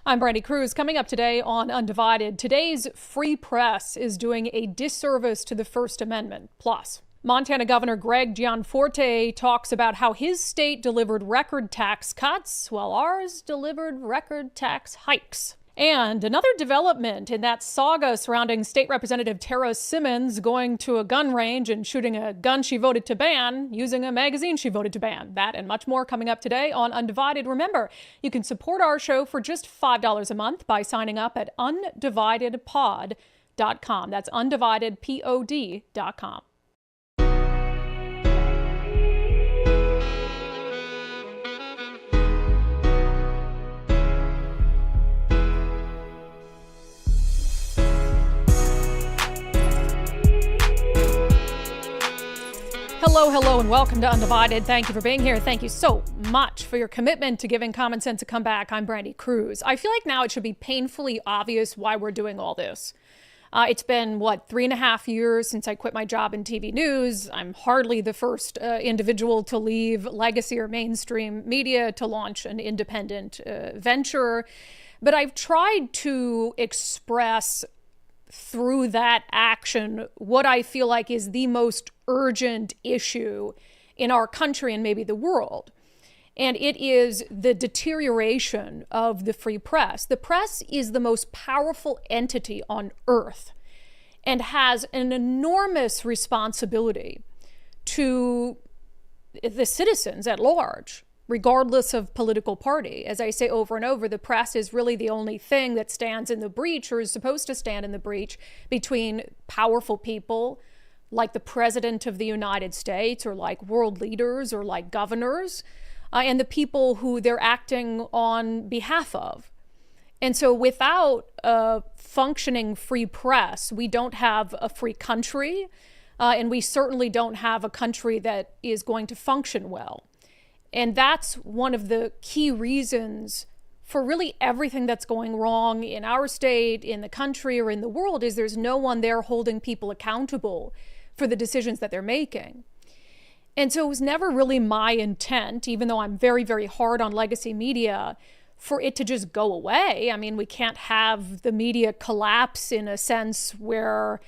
I'm Brandi Kruse. Coming up today on Undivided, today's free press is doing a disservice to the First Amendment. Plus, Montana Governor Greg Gianforte talks about how his state delivered record tax cuts while ours delivered record tax hikes. And another development in that saga surrounding State Representative Tarra Simmons going to a gun range and shooting a gun she voted to ban using a magazine she voted to ban. That and much more coming up today on Undivided. Remember, you can support our show for just $5 a month by signing up at undividedpod.com. That's undividedpod.com. Hello, and welcome to Undivided. Thank you for being here. Thank you so much for your commitment to giving common sense a comeback. I'm Brandi Kruse. I feel like now it should be painfully obvious why we're doing all this. It's been, 3.5 years since I quit my job in TV news. I'm hardly the first individual to leave legacy or mainstream media to launch an independent venture. But I've tried to express through that action what I feel like is the most urgent issue in our country and maybe the world. And it is the deterioration of the free press. The press is the most powerful entity on earth and has an enormous responsibility to the citizens at large, regardless of political party. As I say over and over, the press is really the only thing that stands in the breach, or is supposed to stand in the breach, between powerful people like the President of the United States, or like world leaders, or like governors, and the people who they're acting on behalf of. And so without a functioning free press, we don't have a free country, and we certainly don't have a country that is going to function well. And that's one of the key reasons for really everything that's going wrong in our state, in the country, or in the world, is there's no one there holding people accountable for the decisions that they're making. And so it was never really my intent, even though I'm very, very hard on legacy media, for it to just go away. I mean, we can't have the media collapse in a sense where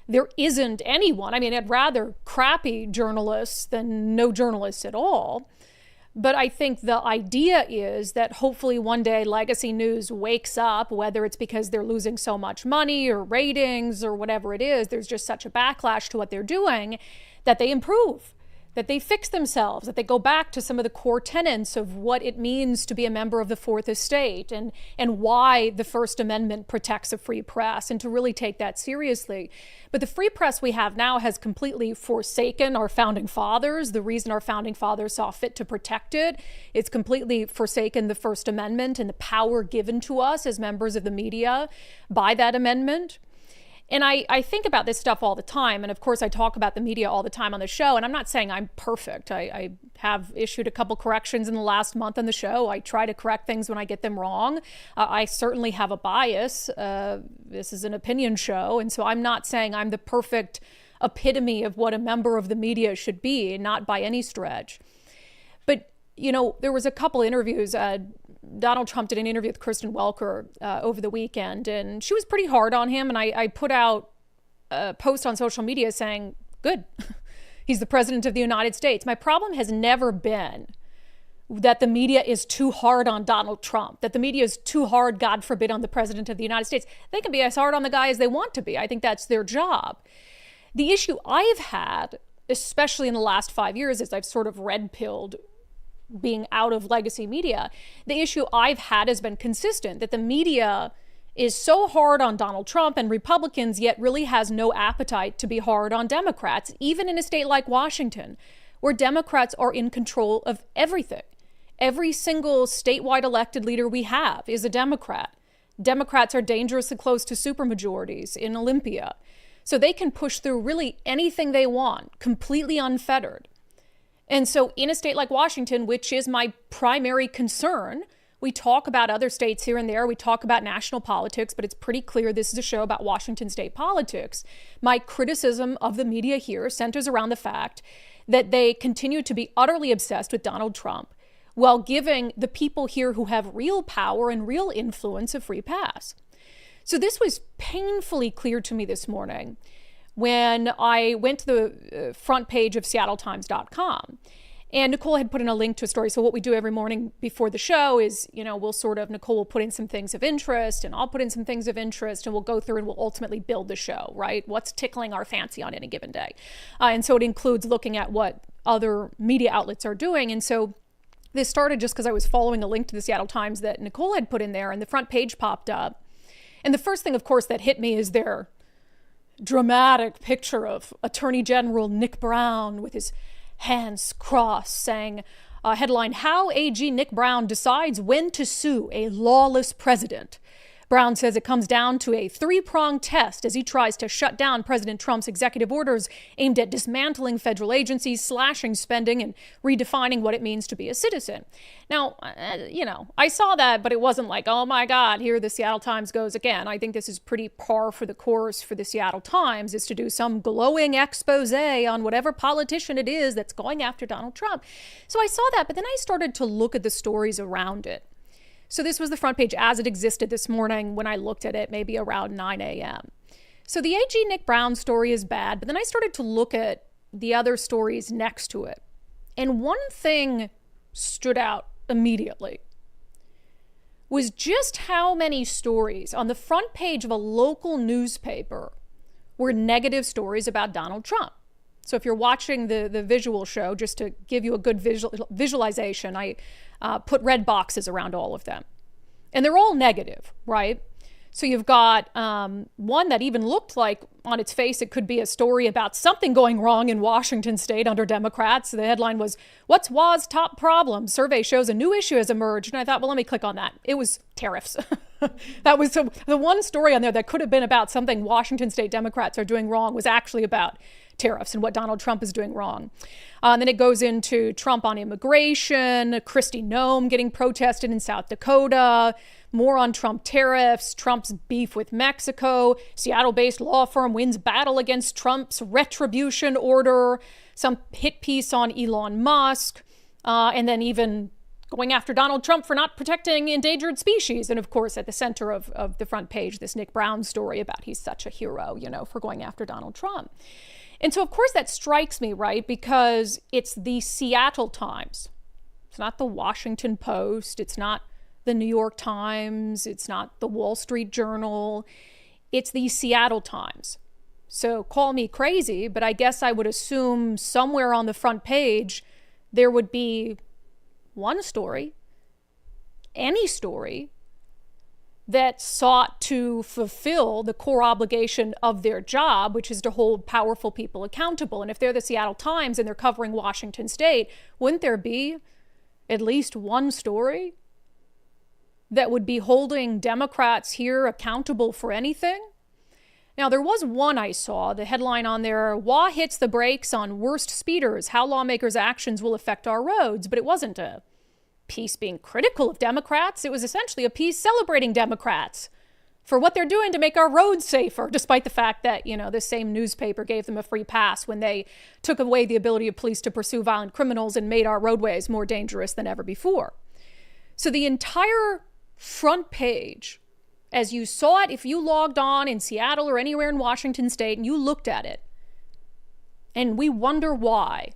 there isn't anyone. I mean, I'd rather crappy journalists than no journalists at all. But I think the idea is that hopefully one day legacy news wakes up, whether it's because they're losing so much money or ratings or whatever it is, there's just such a backlash to what they're doing, that they improve, that they fix themselves, that they go back to some of the core tenets of what it means to be a member of the Fourth Estate and why the First Amendment protects a free press, and to really take that seriously. But the free press we have now has completely forsaken our founding fathers, the reason our founding fathers saw fit to protect it. It's completely forsaken the First Amendment and the power given to us as members of the media by that amendment. And I think about this stuff all the time. And of course, I talk about the media all the time on the show. And I'm not saying I'm perfect. I have issued a couple corrections in the last month on the show. I try to correct things when I get them wrong. I certainly have a bias. This is an opinion show. And so I'm not saying I'm the perfect epitome of what a member of the media should be, not by any stretch. But, there was a couple interviews. Donald Trump did an interview with Kristen Welker over the weekend, and she was pretty hard on him. And I put out a post on social media saying, good, he's the president of the United States. My problem has never been that the media is too hard on Donald Trump, that the media is too hard, God forbid, on the president of the United States. They can be as hard on the guy as they want to be. I think that's their job. The issue I've had, especially in the last 5 years, as I've sort of red-pilled being out of legacy media, the issue I've had has been consistent, that the media is so hard on Donald Trump and Republicans, yet really has no appetite to be hard on Democrats, even in a state like Washington, where Democrats are in control of everything. Every single statewide elected leader we have is a Democrat. Democrats are dangerously close to supermajorities in Olympia. So they can push through really anything they want, completely unfettered. And so in a state like Washington, which is my primary concern, we talk about other states here and there. We talk about national politics, but it's pretty clear this is a show about Washington state politics. My criticism of the media here centers around the fact that they continue to be utterly obsessed with Donald Trump, while giving the people here who have real power and real influence a free pass. So this was painfully clear to me this morning when I went to the front page of seattletimes.com. And Nicole had put in a link to a story. So what we do every morning before the show is, Nicole will put in some things of interest and I'll put in some things of interest and we'll go through and we'll ultimately build the show, right? What's tickling our fancy on any given day. And so it includes looking at what other media outlets are doing. And so this started just because I was following a link to the Seattle Times that Nicole had put in there and the front page popped up. And the first thing, of course, that hit me is their dramatic picture of Attorney General Nick Brown with his hands crossed, saying, headline, How AG Nick Brown Decides When to Sue a Lawless President. Brown says it comes down to a three-pronged test as he tries to shut down President Trump's executive orders aimed at dismantling federal agencies, slashing spending, and redefining what it means to be a citizen. Now, I saw that, but it wasn't like, oh my God, here the Seattle Times goes again. I think this is pretty par for the course for the Seattle Times, is to do some glowing expose on whatever politician it is that's going after Donald Trump. So I saw that, but then I started to look at the stories around it. So this was the front page as it existed this morning when I looked at it, maybe around 9 a.m. So the AG Nick Brown story is bad, but then I started to look at the other stories next to it. And one thing stood out immediately was just how many stories on the front page of a local newspaper were negative stories about Donald Trump. So if you're watching the visual show, just to give you a good visualization, I put red boxes around all of them. And they're all negative, right? So you've got one that even looked like on its face it could be a story about something going wrong in Washington state under Democrats. The headline was, What's WA's top problem? Survey shows a new issue has emerged. And I thought, well, let me click on that. It was tariffs. That was the one story on there that could have been about something Washington state Democrats are doing wrong was actually about tariffs and what Donald Trump is doing wrong. And then it goes into Trump on immigration, Kristi Noem getting protested in South Dakota, more on Trump tariffs, Trump's beef with Mexico, Seattle-based law firm wins battle against Trump's retribution order, some hit piece on Elon Musk, and then even going after Donald Trump for not protecting endangered species. And of course, at the center of the front page, this Nick Brown story about he's such a hero, for going after Donald Trump. And so, of course, that strikes me, right? Because it's the Seattle Times. It's not the Washington Post. It's not the New York Times. It's not the Wall Street Journal. It's the Seattle Times. So call me crazy, but I guess I would assume somewhere on the front page there would be one story, any story, that sought to fulfill the core obligation of their job, which is to hold powerful people accountable. And if they're the Seattle Times and they're covering Washington state, wouldn't there be at least one story that would be holding Democrats here accountable for anything? Now, there was one I saw, the headline on there, WA hits the brakes on worst speeders, how lawmakers' actions will affect our roads. But it wasn't a piece being critical of Democrats. It was essentially a piece celebrating Democrats for what they're doing to make our roads safer, despite the fact that, this same newspaper gave them a free pass when they took away the ability of police to pursue violent criminals and made our roadways more dangerous than ever before. So the entire front page, as you saw it, if you logged on in Seattle or anywhere in Washington state and you looked at it, and we wonder why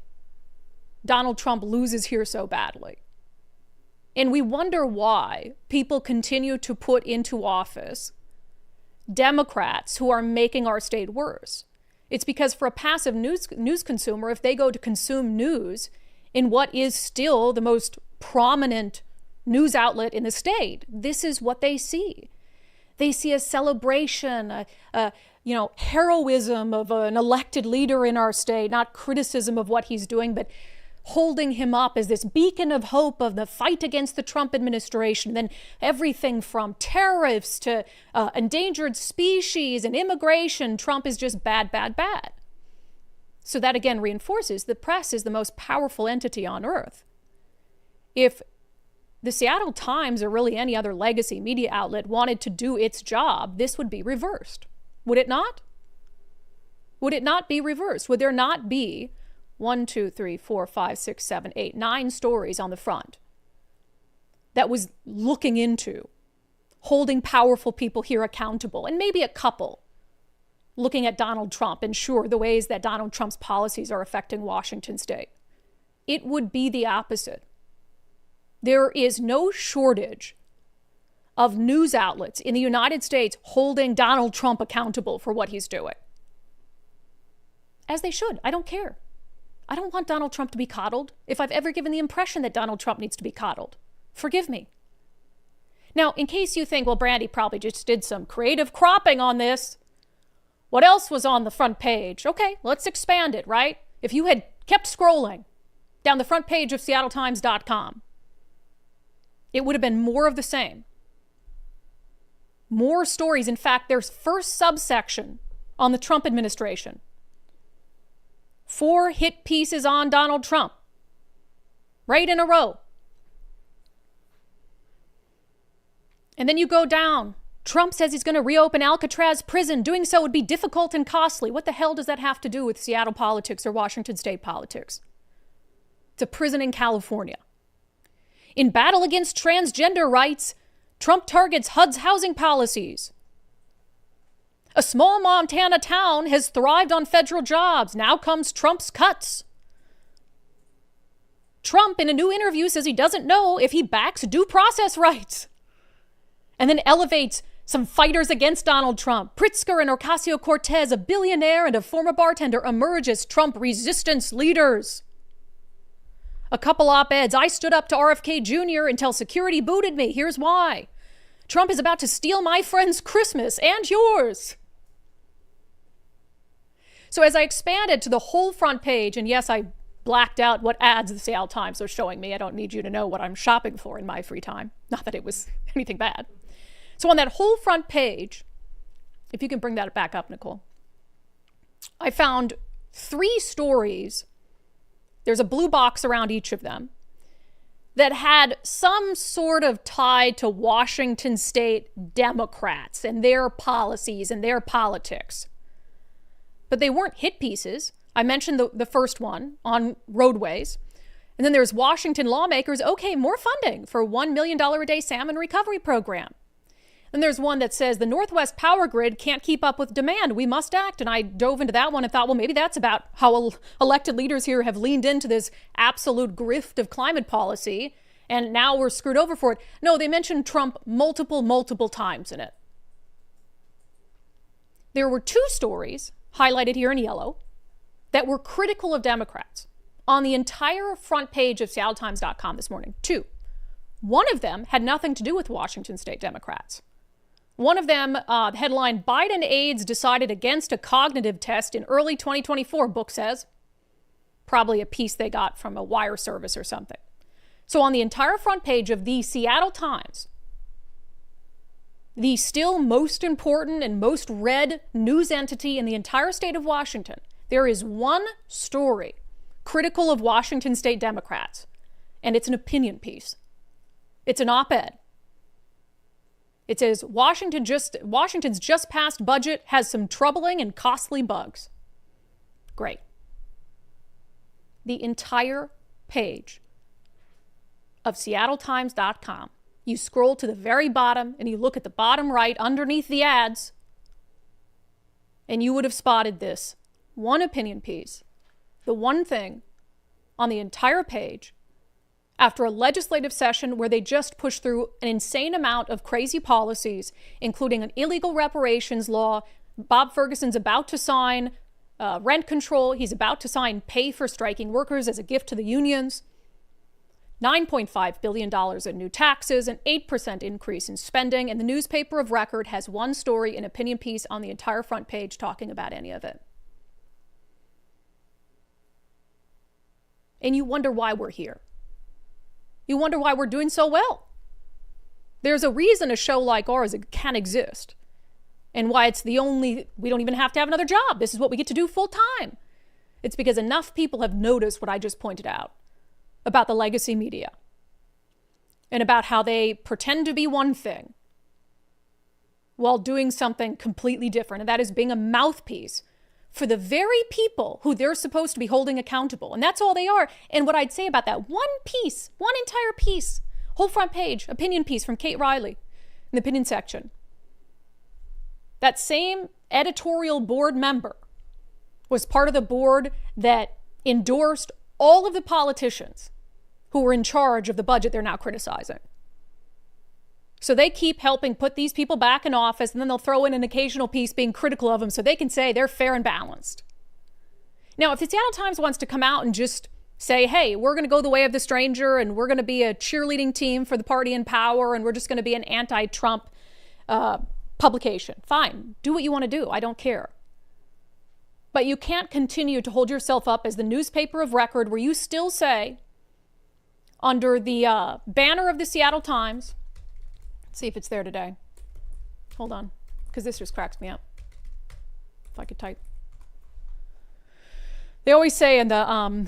Donald Trump loses here so badly. And we wonder why people continue to put into office Democrats who are making our state worse. It's because for a passive news consumer, if they go to consume news in what is still the most prominent news outlet in the state, this is what they see. They see a celebration, heroism of an elected leader in our state, not criticism of what he's doing, but holding him up as this beacon of hope of the fight against the Trump administration. Then everything from tariffs to endangered species and immigration, Trump is just bad, bad, bad. So that again reinforces the press is the most powerful entity on earth. If the Seattle Times or really any other legacy media outlet wanted to do its job, this would be reversed. Would it not? Would it not be reversed? Would there not be 9 stories on the front that was looking into holding powerful people here accountable, and maybe a couple looking at Donald Trump and sure, the ways that Donald Trump's policies are affecting Washington state. It would be the opposite. There is no shortage of news outlets in the United States holding Donald Trump accountable for what he's doing. As they should. I don't care. I don't want Donald Trump to be coddled. If I've ever given the impression that Donald Trump needs to be coddled, forgive me. Now, in case you think, well, Brandi probably just did some creative cropping on this. What else was on the front page? Okay, let's expand it, right? If you had kept scrolling down the front page of SeattleTimes.com, it would have been more of the same. More stories. In fact, there's first subsection on the Trump administration. 4 hit pieces on Donald Trump. Right in a row. And then you go down. Trump says he's going to reopen Alcatraz prison. Doing so would be difficult and costly. What the hell does that have to do with Seattle politics or Washington state politics? It's a prison in California. In battle against transgender rights, Trump targets HUD's housing policies. A small Montana town has thrived on federal jobs. Now comes Trump's cuts. Trump, in a new interview, says he doesn't know if he backs due process rights. And then elevates some fighters against Donald Trump. Pritzker and Ocasio-Cortez, a billionaire and a former bartender, emerge as Trump resistance leaders. A couple op-eds. I stood up to RFK Jr. until security booted me. Here's why. Trump is about to steal my friend's Christmas and yours. So as I expanded to the whole front page, and yes, I blacked out what ads the Seattle Times are showing me. I don't need you to know what I'm shopping for in my free time. Not that it was anything bad. So on that whole front page, if you can bring that back up, Nicole, I found 3 stories. There's a blue box around each of them that had some sort of tie to Washington state Democrats and their policies and their politics. But they weren't hit pieces. I mentioned the first one on roadways. And then there's Washington lawmakers, okay, more funding for $1 million a day salmon recovery program. Then there's one that says the Northwest power grid can't keep up with demand. We must act. And I dove into that one and thought, well, maybe that's about how elected leaders here have leaned into this absolute grift of climate policy. And now we're screwed over for it. No, they mentioned Trump multiple times in it. There were 2 stories highlighted here in yellow that were critical of Democrats on the entire front page of SeattleTimes.com this morning. 2. One of them had nothing to do with Washington state Democrats. One of them, headline, Biden aides decided against a cognitive test in early 2024, book says. Probably a piece they got from a wire service or something. So on the entire front page of the Seattle Times, the still most important and most read news entity in the entire state of Washington, there is one story critical of Washington state Democrats, and it's an opinion piece. It's an op-ed. It says, Washington's just passed budget has some troubling and costly bugs. Great. The entire page of SeattleTimes.com. You scroll to the very bottom and you look at the bottom right underneath the ads, and you would have spotted this one opinion piece, the one thing on the entire page after a legislative session where they just pushed through an insane amount of crazy policies, including an illegal reparations law. Bob Ferguson's about to sign rent control. He's about to sign pay for striking workers as a gift to the unions. $9.5 billion in new taxes, an 8% increase in spending, and the newspaper of record has one story, an opinion piece on the entire front page talking about any of it. And you wonder why we're here. You wonder why we're doing so well. There's a reason a show like ours can exist, and why it's the only, we don't even have to have another job. This is what we get to do full time. It's because enough people have noticed what I just pointed out about the legacy media and about how they pretend to be one thing while doing something completely different. And that is being a mouthpiece for the very people who they're supposed to be holding accountable. And that's all they are. And what I'd say about that one piece, one entire piece, Whole front page, opinion piece from Kate Riley in the opinion section. That same editorial board member was part of the board that endorsed all of the politicians who were in charge of the budget they're now criticizing. So they keep helping put these people back in office, and then they'll throw in an occasional piece being critical of them so they can say they're fair and balanced. Now, if the Seattle Times wants to come out and just say, hey, we're going to go the way of the stranger and we're going to be a cheerleading team for the party in power and we're just going to be an anti-Trump publication, fine, do what you want to do. I don't care. But you can't continue to hold yourself up as the newspaper of record where you still say, under the banner of the Seattle Times, let's see if it's there today. Hold on, because this just cracks me up. If I could type. They always say in the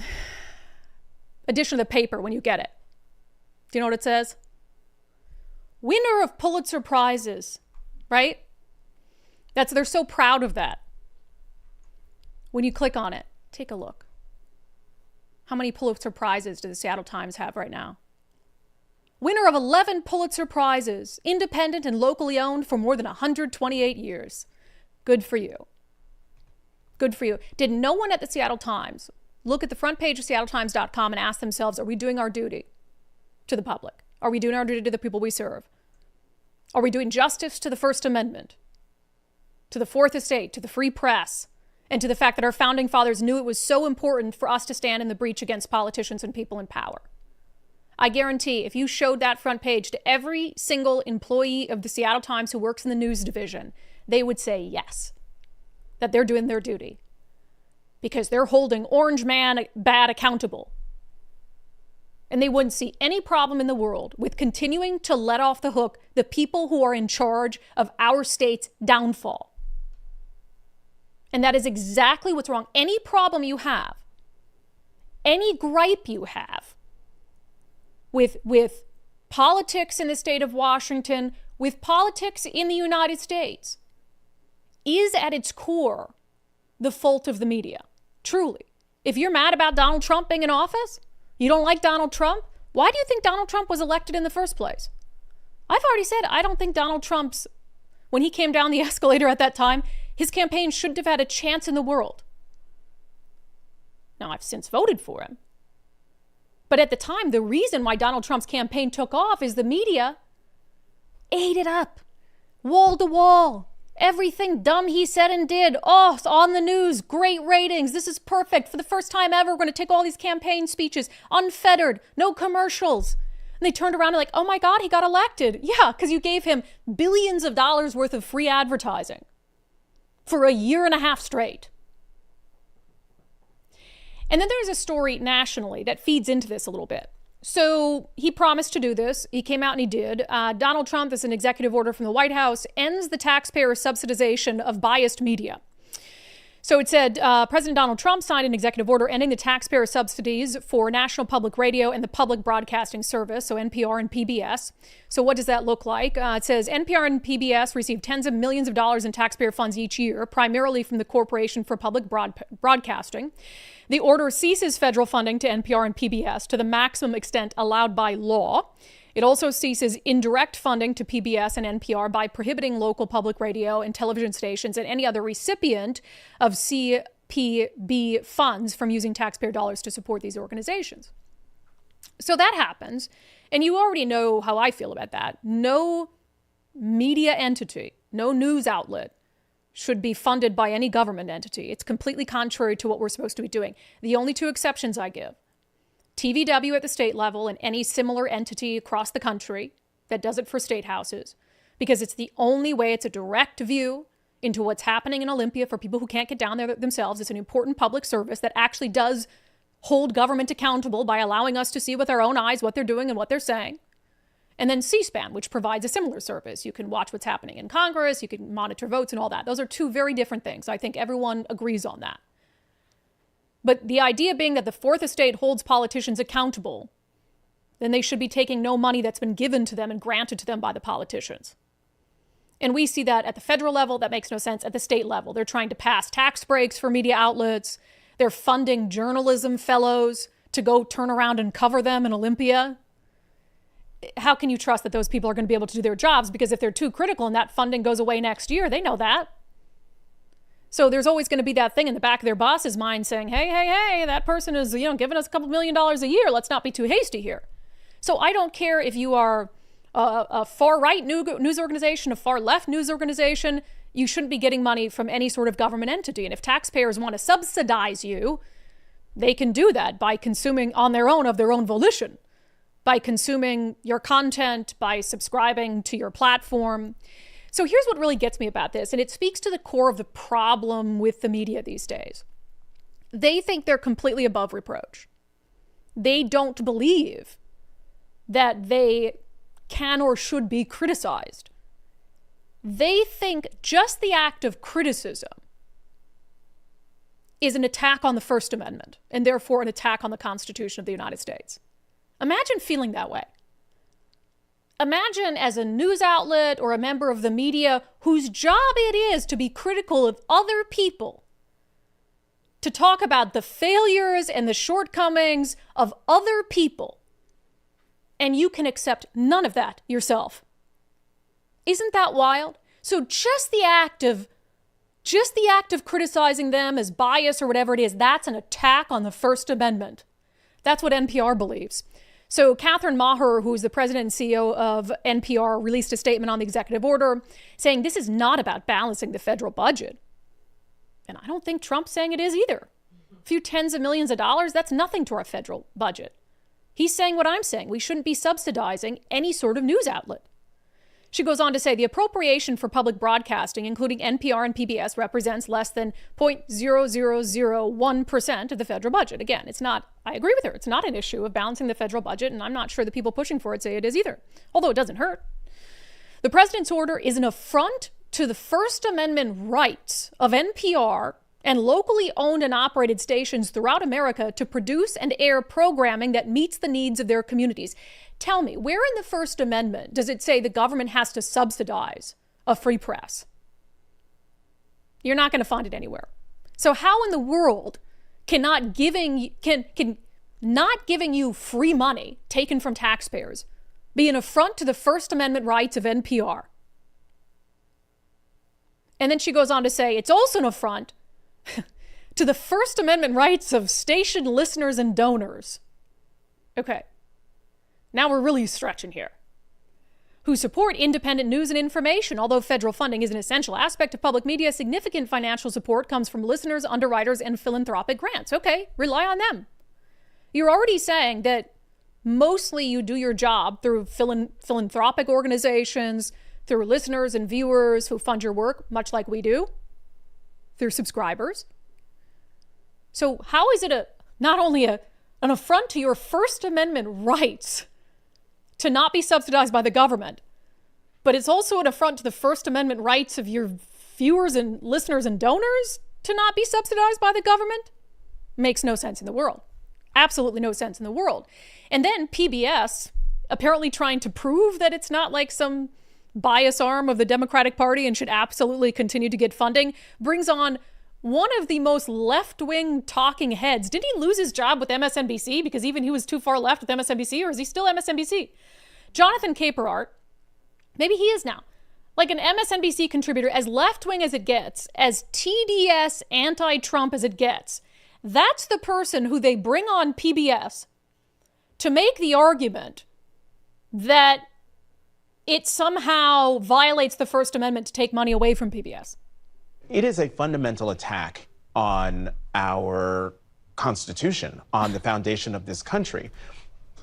edition of the paper when you get it. Do you know what it says? Winner of Pulitzer Prizes, right? They're so proud of that. When you click on it, take a look. How many Pulitzer Prizes do the Seattle Times have right now? Winner of 11 Pulitzer Prizes, independent and locally owned for more than 128 years. Good for you. Good for you. Did no one at the Seattle Times look at the front page of seattletimes.com and ask themselves, are we doing our duty to the public? Are we doing our duty to the people we serve? Are we doing justice to the First Amendment, to the Fourth Estate, to the free press, and to the fact that our founding fathers knew it was so important for us to stand in the breach against politicians and people in power? I guarantee if you showed that front page to every single employee of the Seattle Times who works in the news division, they would say yes, that they're doing their duty because they're holding Orange Man bad accountable. And they wouldn't see any problem in the world with continuing to let off the hook the people who are in charge of our state's downfall. And that is exactly what's wrong. Any problem you have, any gripe you have with politics in the state of Washington, with politics in the United States, is at its core the fault of the media. Truly. If you're mad about Donald Trump being in office, you don't like Donald Trump, why do you think Donald Trump was elected in the first place? I've already said I don't think Donald Trump's, when he came down the escalator at that time, his campaign shouldn't have had a chance in the world. Now, I've since voted for him. But at the time, the reason why Donald Trump's campaign took off is the media ate it up. Wall to wall. Everything dumb he said and did. Oh, it's on the news. Great ratings. This is perfect. For the first time ever, we're going to take all these campaign speeches unfettered. No commercials. And they turned around and like, oh my God, he got elected. Yeah, because you gave him billions of dollars worth of free advertising for a year and a half straight. And then there's a story nationally that feeds into this a little bit. So he promised to do this. He came out and he did. Donald Trump, as an executive order from the White House, ends the taxpayer subsidization of biased media. So it said President Donald Trump signed an executive order ending the taxpayer subsidies for National Public Radio and the Public Broadcasting Service, so NPR and PBS. So what does that look like? It says NPR and PBS receive tens of millions of dollars in taxpayer funds each year, primarily from the Corporation for Public Broadcasting. The order ceases federal funding to NPR and PBS to the maximum extent allowed by law. It also ceases indirect funding to PBS and NPR by prohibiting local public radio and television stations and any other recipient of CPB funds from using taxpayer dollars to support these organizations. So that happens, and you already know how I feel about that. No media entity, no news outlet should be funded by any government entity. It's completely contrary to what we're supposed to be doing. The only two exceptions I give: TVW at the state level and any similar entity across the country that does it for state houses, because it's the only way. It's a direct view into what's happening in Olympia for people who can't get down there themselves. It's an important public service that actually does hold government accountable by allowing us to see with our own eyes what they're doing and what they're saying. And then C-SPAN, which provides a similar service. You can watch what's happening in Congress, you can monitor votes and all that. Those are two very different things. I think everyone agrees on that. But the idea being that the Fourth Estate holds politicians accountable, then they should be taking no money that's been given to them and granted to them by the politicians. And we see that at the federal level. That makes no sense. At the state level, they're trying to pass tax breaks for media outlets. They're funding journalism fellows to go turn around and cover them in Olympia. how can you trust that those people are going to be able to do their jobs? Because if they're too critical and that funding goes away next year, they know that. So there's always going to be that thing in the back of their boss's mind saying, hey, that person is, giving us a couple $1 million a year. Let's not be too hasty here. So I don't care if you are a far-right news organization, a far-left news organization, you shouldn't be getting money from any sort of government entity. And if taxpayers want to subsidize you, they can do that by consuming on their own, of their own volition, by consuming your content, by subscribing to your platform. So here's what really gets me about this, and it speaks to the core of the problem with the media these days. They think they're completely above reproach. They don't believe that they can or should be criticized. They think just the act of criticism is an attack on the First Amendment and therefore an attack on the Constitution of the United States. Imagine feeling that way. Imagine as a news outlet or a member of the media whose job it is to be critical of other people, to talk about the failures and the shortcomings of other people, and you can accept none of that yourself. Isn't that wild? So just the act of criticizing them as bias or whatever it is, that's an attack on the First Amendment. That's what NPR believes. So Catherine Maher, who is the president and CEO of NPR, released a statement on the executive order saying this is not about balancing the federal budget. And I don't think Trump's saying it is either. A few tens of millions of dollars, that's nothing to our federal budget. He's saying what I'm saying. We shouldn't be subsidizing any sort of news outlet. She goes on to say the appropriation for public broadcasting, including NPR and PBS, represents less than 0.0001% of the federal budget. Again, it's not, I agree with her, it's not an issue of balancing the federal budget, and I'm not sure the people pushing for it say it is either, although it doesn't hurt. The president's order is an affront to the First Amendment rights of NPR and locally owned and operated stations throughout America to produce and air programming that meets the needs of their communities. Tell me, where in the First Amendment does it say the government has to subsidize a free press? You're not going to find it anywhere. So how in the world can not giving you free money taken from taxpayers be an affront to the First Amendment rights of NPR? And then she goes on to say it's also an affront to the First Amendment rights of station listeners and donors. Okay. Now we're really stretching here. Who support independent news and information. Although federal funding is an essential aspect of public media, significant financial support comes from listeners, underwriters, and philanthropic grants. Okay, rely on them. You're already saying that mostly you do your job through philanthropic organizations, through listeners and viewers who fund your work, much like we do, through subscribers. So how is it not only an affront to your First Amendment rights to not be subsidized by the government, but it's also an affront to the First Amendment rights of your viewers and listeners and donors to not be subsidized by the government? Makes no sense in the world. Absolutely no sense in the world. And then PBS, apparently trying to prove that it's not like some bias arm of the Democratic Party and should absolutely continue to get funding, brings on one of the most left-wing talking heads. Did he lose his job with MSNBC because even he was too far left with MSNBC, or is he still MSNBC? Jonathan Capehart, maybe he is now, like an MSNBC contributor, as left-wing as it gets, as TDS anti-Trump as it gets. That's the person who they bring on PBS to make the argument that it somehow violates the First Amendment to take money away from PBS. It is a fundamental attack on our Constitution, on the foundation of this country.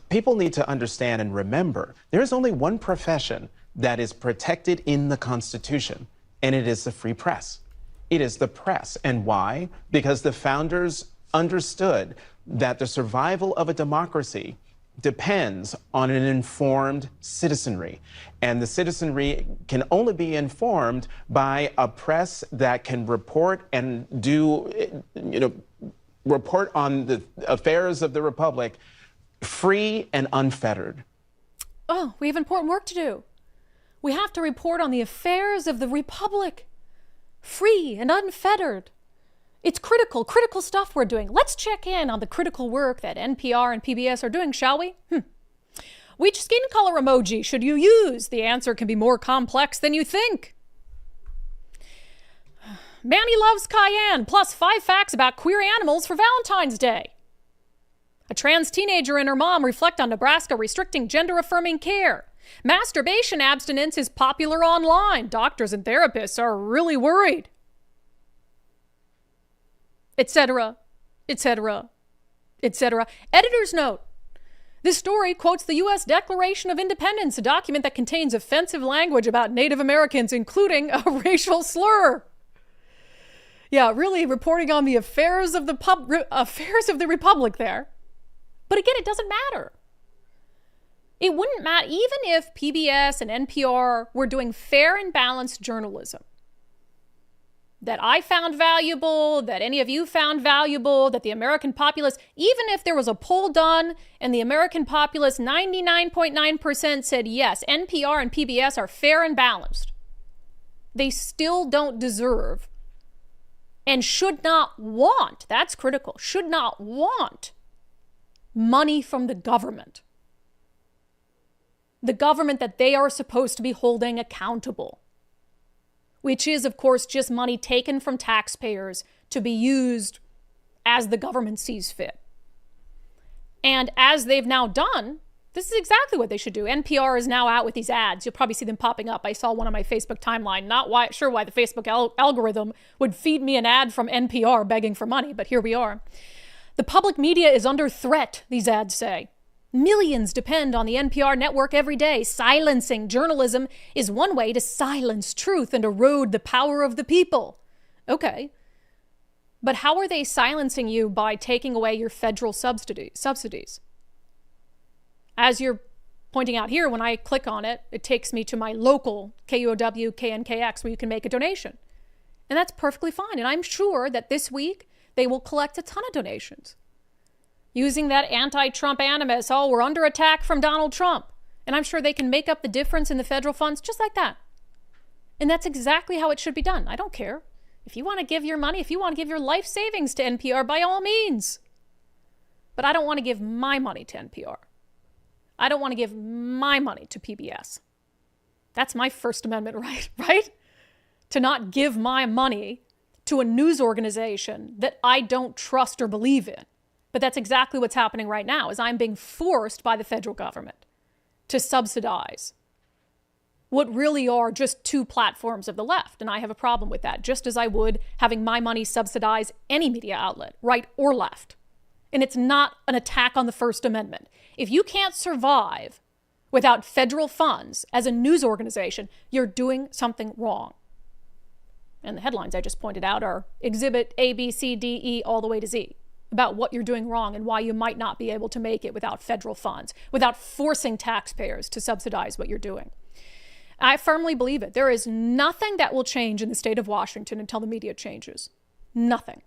People need to understand and remember there is only one profession that is protected in the Constitution, and it is the free press. It is the press. And why? Because the founders understood that the survival of a democracy depends on an informed citizenry. And the citizenry can only be informed by a press that can report and report on the affairs of the republic free and unfettered. Oh, we have important work to do. We have to report on the affairs of the republic free and unfettered. It's critical stuff we're doing. Let's check in on the critical work that NPR and PBS are doing, shall we? Which skin color emoji should you use? The answer can be more complex than you think. Manny loves cayenne, plus 5 facts about queer animals for Valentine's Day. A trans teenager and her mom reflect on Nebraska restricting gender-affirming care. Masturbation abstinence is popular online. Doctors and therapists are really worried. Etc., etc., etc. Editor's note. This story quotes the U.S. Declaration of Independence, a document that contains offensive language about Native Americans, including a racial slur. Yeah, really reporting on the affairs of the Republic there. But again, it doesn't matter. It wouldn't matter even if PBS and NPR were doing fair and balanced journalism that I found valuable, that any of you found valuable, that the American populace, even if there was a poll done and the American populace 99.9% said yes, NPR and PBS are fair and balanced, they still don't deserve and should not want, that's critical, should not want money from the government. The government that they are supposed to be holding accountable, which is, of course, just money taken from taxpayers to be used as the government sees fit. And as they've now done, this is exactly what they should do. NPR is now out with these ads. You'll probably see them popping up. I saw one on my Facebook timeline. Not sure why the Facebook algorithm would feed me an ad from NPR begging for money, but here we are. The public media is under threat, these ads say. Millions depend on the NPR network every day. Silencing journalism is one way to silence truth and erode the power of the people. Okay. But how are they silencing you by taking away your federal subsidies? As you're pointing out here, when I click on it, it takes me to my local KUOW, KNKX, where you can make a donation. And that's perfectly fine. And I'm sure that this week they will collect a ton of donations. Using that anti-Trump animus, oh, we're under attack from Donald Trump. And I'm sure they can make up the difference in the federal funds just like that. And that's exactly how it should be done. I don't care. If you want to give your money, if you want to give your life savings to NPR, by all means. But I don't want to give my money to NPR. I don't want to give my money to PBS. That's my First Amendment right, right? To not give my money to a news organization that I don't trust or believe in. But that's exactly what's happening right now, is I'm being forced by the federal government to subsidize what really are just two platforms of the left. And I have a problem with that, just as I would having my money subsidize any media outlet, right or left. And it's not an attack on the First Amendment. If you can't survive without federal funds as a news organization, you're doing something wrong. And the headlines I just pointed out are Exhibit A, B, C, D, E, all the way to Z, about what you're doing wrong and why you might not be able to make it without federal funds, without forcing taxpayers to subsidize what you're doing. I firmly believe it. There is nothing that will change in the state of Washington until the media changes. Nothing.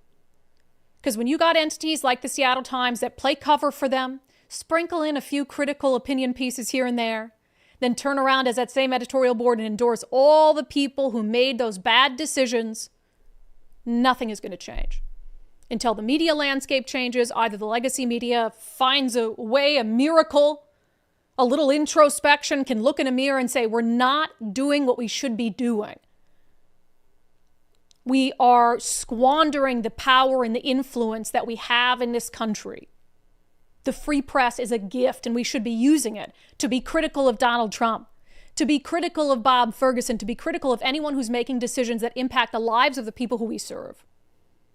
Because when you got entities like the Seattle Times that play cover for them, sprinkle in a few critical opinion pieces here and there, then turn around as that same editorial board and endorse all the people who made those bad decisions, nothing is going to change. Until the media landscape changes, either the legacy media finds a way, a miracle, a little introspection, can look in a mirror and say, we're not doing what we should be doing. We are squandering the power and the influence that we have in this country. The free press is a gift, and we should be using it to be critical of Donald Trump, to be critical of Bob Ferguson, to be critical of anyone who's making decisions that impact the lives of the people who we serve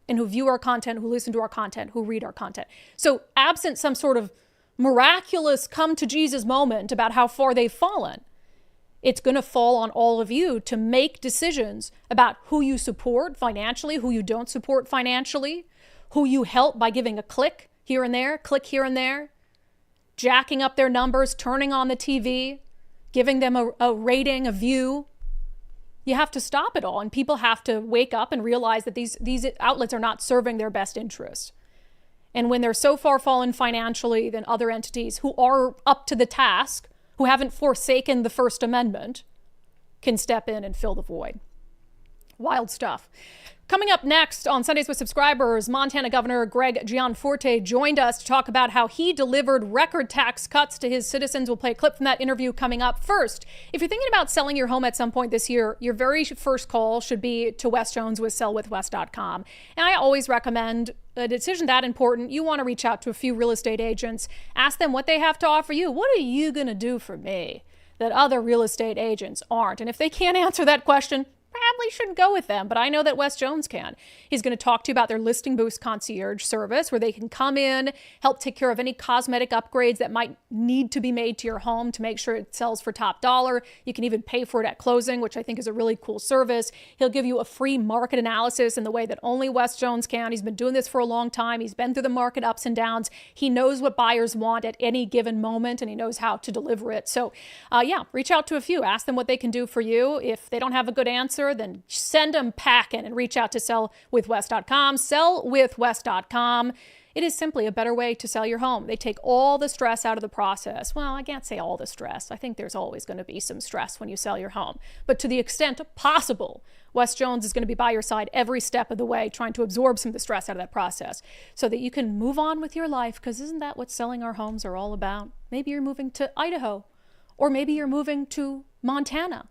and who view our content, who listen to our content, who read our content. So absent some sort of miraculous come to Jesus moment about how far they've fallen, it's going to fall on all of you to make decisions about who you support financially, who you don't support financially, who you help by giving a click here and there, jacking up their numbers, turning on the TV, giving them a rating, a view. You have to stop it all, and people have to wake up and realize that these outlets are not serving their best interests. And when they're so far fallen financially than other entities who are up to the task, who haven't forsaken the First Amendment, can step in and fill the void. Wild stuff. Coming up next on Sundays with Subscribers, Montana Governor Greg Gianforte joined us to talk about how he delivered record tax cuts to his citizens. We'll play a clip from that interview coming up. First, if you're thinking about selling your home at some point this year, your very first call should be to Wes Jones with sellwithwes.com. And I always recommend a decision that important, you want to reach out to a few real estate agents, ask them what they have to offer you. What are you going to do for me that other real estate agents aren't? And if they can't answer that question, probably shouldn't go with them, but I know that Wes Jones can. He's going to talk to you about their Listing Boost concierge service, where they can come in, help take care of any cosmetic upgrades that might need to be made to your home to make sure it sells for top dollar. You can even pay for it at closing, which I think is a really cool service. He'll give you a free market analysis in the way that only Wes Jones can. He's been doing this for a long time. He's been through the market ups and downs. He knows what buyers want at any given moment, and he knows how to deliver it. So reach out to a few. Ask them what they can do for you. If they don't have a good answer, then send them packing and reach out to sellwithwes.com. Sellwithwes.com. It is simply a better way to sell your home. They take all the stress out of the process. Well, I can't say all the stress. I think there's always going to be some stress when you sell your home. But to the extent possible, Wes Jones is going to be by your side every step of the way, trying to absorb some of the stress out of that process so that you can move on with your life, because isn't that what selling our homes are all about? Maybe you're moving to Idaho, or maybe you're moving to Montana.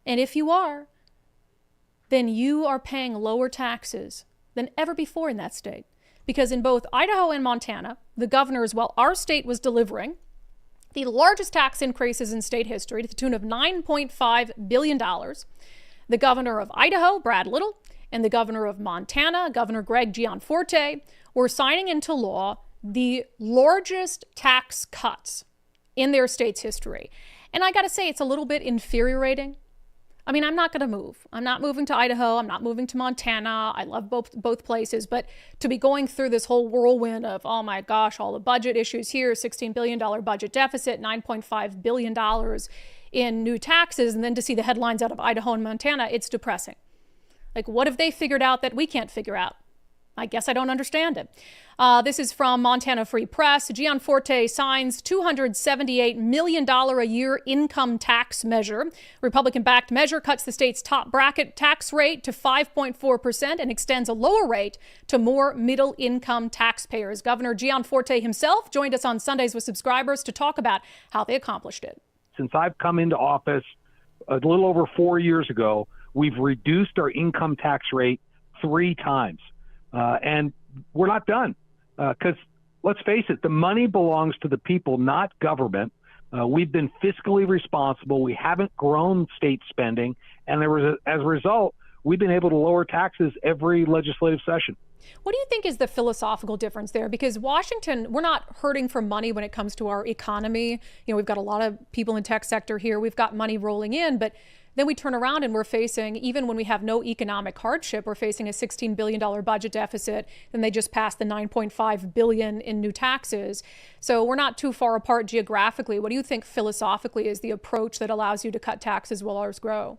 And if you are, then you are paying lower taxes than ever before in that state. Because in both Idaho and Montana, the governors, while our state was delivering the largest tax increases in state history to the tune of $9.5 billion, the governor of Idaho, Brad Little, and the governor of Montana, Governor Greg Gianforte, were signing into law the largest tax cuts in their state's history. And I got to say, it's a little bit infuriating. I mean, I'm not going to move. I'm not moving to Idaho. I'm not moving to Montana. I love both places. But to be going through this whole whirlwind of, oh my gosh, all the budget issues here, $16 billion budget deficit, $9.5 billion in new taxes, and then to see the headlines out of Idaho and Montana, it's depressing. Like, what have they figured out that we can't figure out? I guess I don't understand it. This is from Montana Free Press. Gianforte signs $278 million a year income tax measure. Republican-backed measure cuts the state's top bracket tax rate to 5.4% and extends a lower rate to more middle-income taxpayers. Governor Gianforte himself joined us on Sundays with Subscribers to talk about how they accomplished it. Since I've come into office a little over 4 years ago, we've reduced our income tax rate 3 times. And we're not done, because let's face it, the money belongs to the people, not government. We've been fiscally responsible. We haven't grown state spending. And as a result, we've been able to lower taxes every legislative session. What do you think is the philosophical difference there? Because Washington, we're not hurting for money when it comes to our economy. You know, we've got a lot of people in the tech sector here. We've got money rolling in, but then we turn around and we're facing, even when we have no economic hardship, we're facing a $16 billion budget deficit. Then they just passed the $9.5 billion in new taxes. So we're not too far apart geographically. What do you think philosophically is the approach that allows you to cut taxes while ours grow?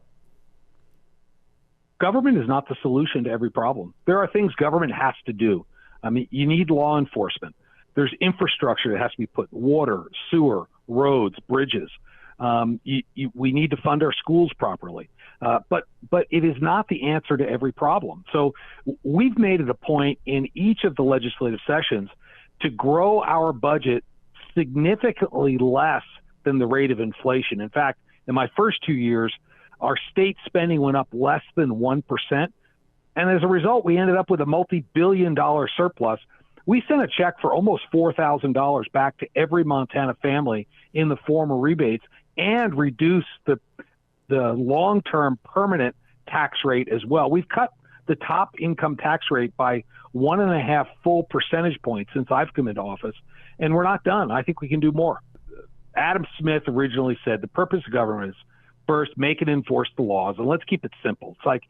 Government is not the solution to every problem. There are things government has to do. I mean, you need law enforcement. There's infrastructure that has to be put, water, sewer, roads, bridges. We need to fund our schools properly. But it is not the answer to every problem. So we've made it a point in each of the legislative sessions to grow our budget significantly less than the rate of inflation. In fact, in my first 2 years, our state spending went up less than 1%. And as a result, we ended up with a multi-billion-dollar surplus. We sent a check for almost $4,000 back to every Montana family in the form of rebates, and reduce the long-term permanent tax rate as well. We've cut the top income tax rate by 1.5 full percentage points since I've come into office, and we're not done. I think we can do more. Adam Smith originally said the purpose of government is, first, make and enforce the laws, and let's keep it simple. It's like,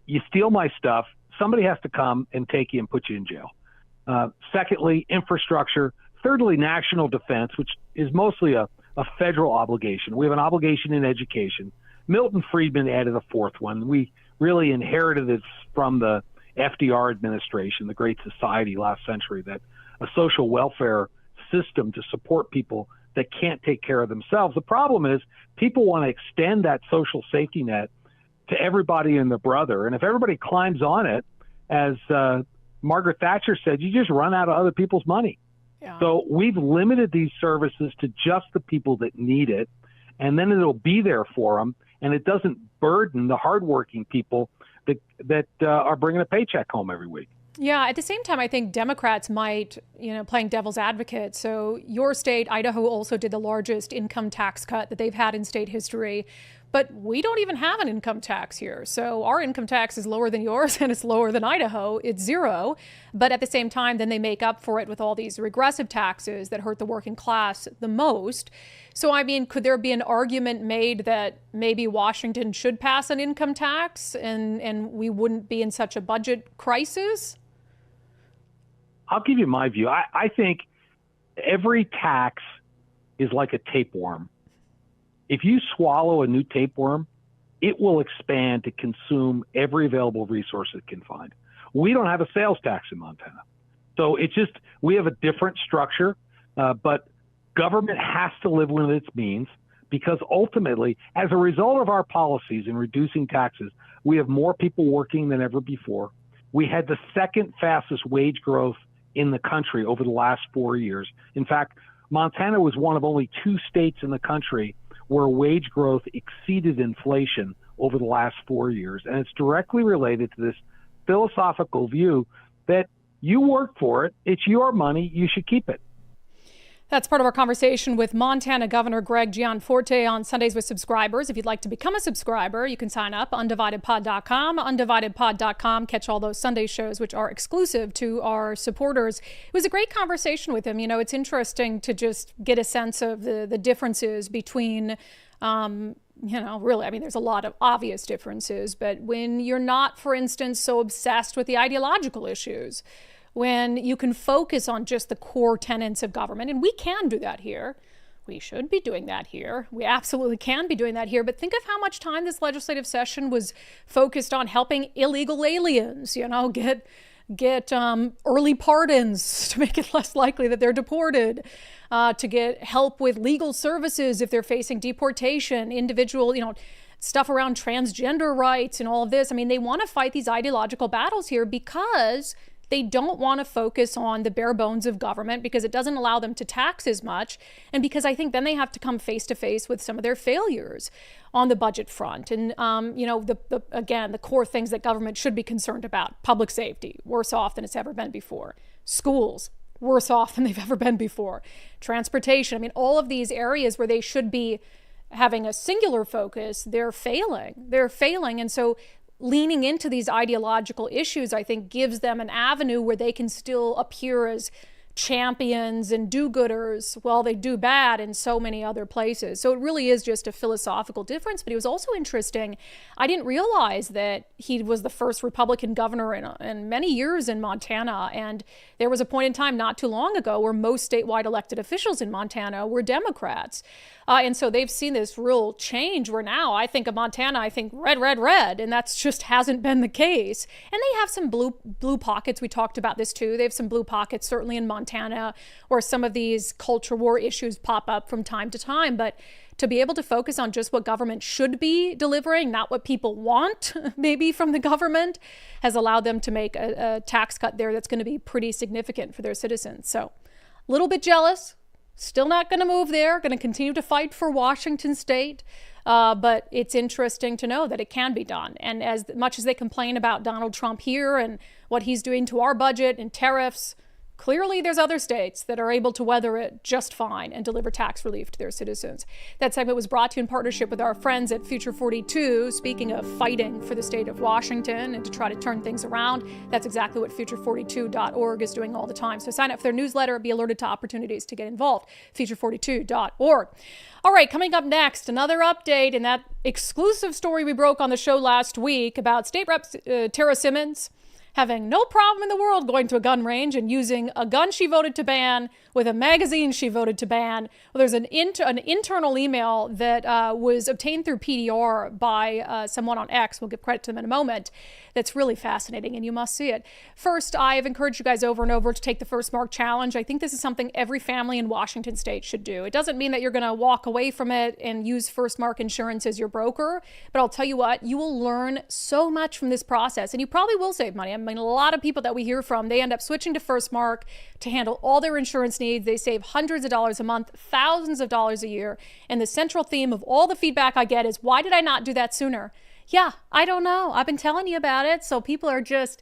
you steal my stuff, somebody has to come and take you and put you in jail. Secondly, infrastructure. Thirdly, national defense, which is mostly a federal obligation. We have an obligation in education. Milton Friedman added a fourth one. We really inherited it from the FDR administration, the Great Society last century, that a social welfare system to support people that can't take care of themselves. The problem is people want to extend that social safety net to everybody and their brother. And if everybody climbs on it, as Margaret Thatcher said, you just run out of other people's money. Yeah. So we've limited these services to just the people that need it, and then it'll be there for them, and it doesn't burden the hardworking people that are bringing a paycheck home every week. Yeah, at the same time, I think Democrats might, playing devil's advocate. So your state, Idaho, also did the largest income tax cut that they've had in state history. But we don't even have an income tax here. So our income tax is lower than yours and it's lower than Idaho. It's zero. But at the same time, then they make up for it with all these regressive taxes that hurt the working class the most. So, I mean, could there be an argument made that maybe Washington should pass an income tax and we wouldn't be in such a budget crisis? I'll give you my view. I think every tax is like a tapeworm. If you swallow a new tapeworm, it will expand to consume every available resource it can find. We don't have a sales tax in Montana. So we have a different structure, but government has to live within its means, because ultimately, as a result of our policies in reducing taxes, we have more people working than ever before. We had the second fastest wage growth in the country over the last 4 years. In fact, Montana was one of only 2 states in the country where wage growth exceeded inflation over the last 4 years. And it's directly related to this philosophical view that you work for it, it's your money, you should keep it. That's part of our conversation with Montana Governor Greg Gianforte on Sundays with Subscribers. If you'd like to become a subscriber, you can sign up, undividedpod.com, undividedpod.com. Catch all those Sunday shows, which are exclusive to our supporters. It was a great conversation with him. It's interesting to just get a sense of the differences between, really, I mean, there's a lot of obvious differences, but when you're not, for instance, so obsessed with the ideological issues, when you can focus on just the core tenets of government, and we can do that here. We should be doing that here. We absolutely can be doing that here. But think of how much time this legislative session was focused on helping illegal aliens, get early pardons to make it less likely that they're deported, to get help with legal services if they're facing deportation, individual, stuff around transgender rights and all of this. I mean, they want to fight these ideological battles here because they don't want to focus on the bare bones of government, because it doesn't allow them to tax as much. And because I think then they have to come face to face with some of their failures on the budget front. And, the core things that government should be concerned about: public safety, worse off than it's ever been before; schools, worse off than they've ever been before; transportation. I mean, all of these areas where they should be having a singular focus, they're failing. And so leaning into these ideological issues, I think, gives them an avenue where they can still appear as champions and do-gooders while they do bad in so many other places. So it really is just a philosophical difference. But it was also interesting. I didn't realize that he was the first Republican governor in many years in Montana. And there was a point in time not too long ago where most statewide elected officials in Montana were Democrats. And so they've seen this real change where now I think of Montana, I think red, red, red. And that's just hasn't been the case. And they have some blue pockets. We talked about this too. They have some blue pockets, certainly in Montana, where some of these culture war issues pop up from time to time. But to be able to focus on just what government should be delivering, not what people want maybe from the government, has allowed them to make a tax cut there that's going to be pretty significant for their citizens. So a little bit jealous. Still not going to move there, going to continue to fight for Washington state. But it's interesting to know that it can be done. And as much as they complain about Donald Trump here and what he's doing to our budget and tariffs, clearly there's other states that are able to weather it just fine and deliver tax relief to their citizens. That segment was brought to you in partnership with our friends at Future 42. Speaking of fighting for the state of Washington and to try to turn things around, that's exactly what future42.org is doing all the time. So sign up for their newsletter, be alerted to opportunities to get involved. Future42.org. All right, coming up next, another update in that exclusive story we broke on the show last week about State Rep Tarra Simmons having no problem in the world going to a gun range and using a gun she voted to ban with a magazine she voted to ban. Well, there's an internal email that was obtained through PDR by someone on X. We'll give credit to them in a moment. That's really fascinating, and you must see it. First, I have encouraged you guys over and over to take the First Mark Challenge. I think this is something every family in Washington state should do. It doesn't mean that you're going to walk away from it and use First Mark Insurance as your broker, but I'll tell you what, you will learn so much from this process, and you probably will save money. I mean, a lot of people that we hear from, they end up switching to First Mark to handle all their insurance needs. They save hundreds of dollars a month, thousands of dollars a year, and the central theme of all the feedback I get is, why did I not do that sooner? Yeah, I don't know. I've been telling you about it, so people are just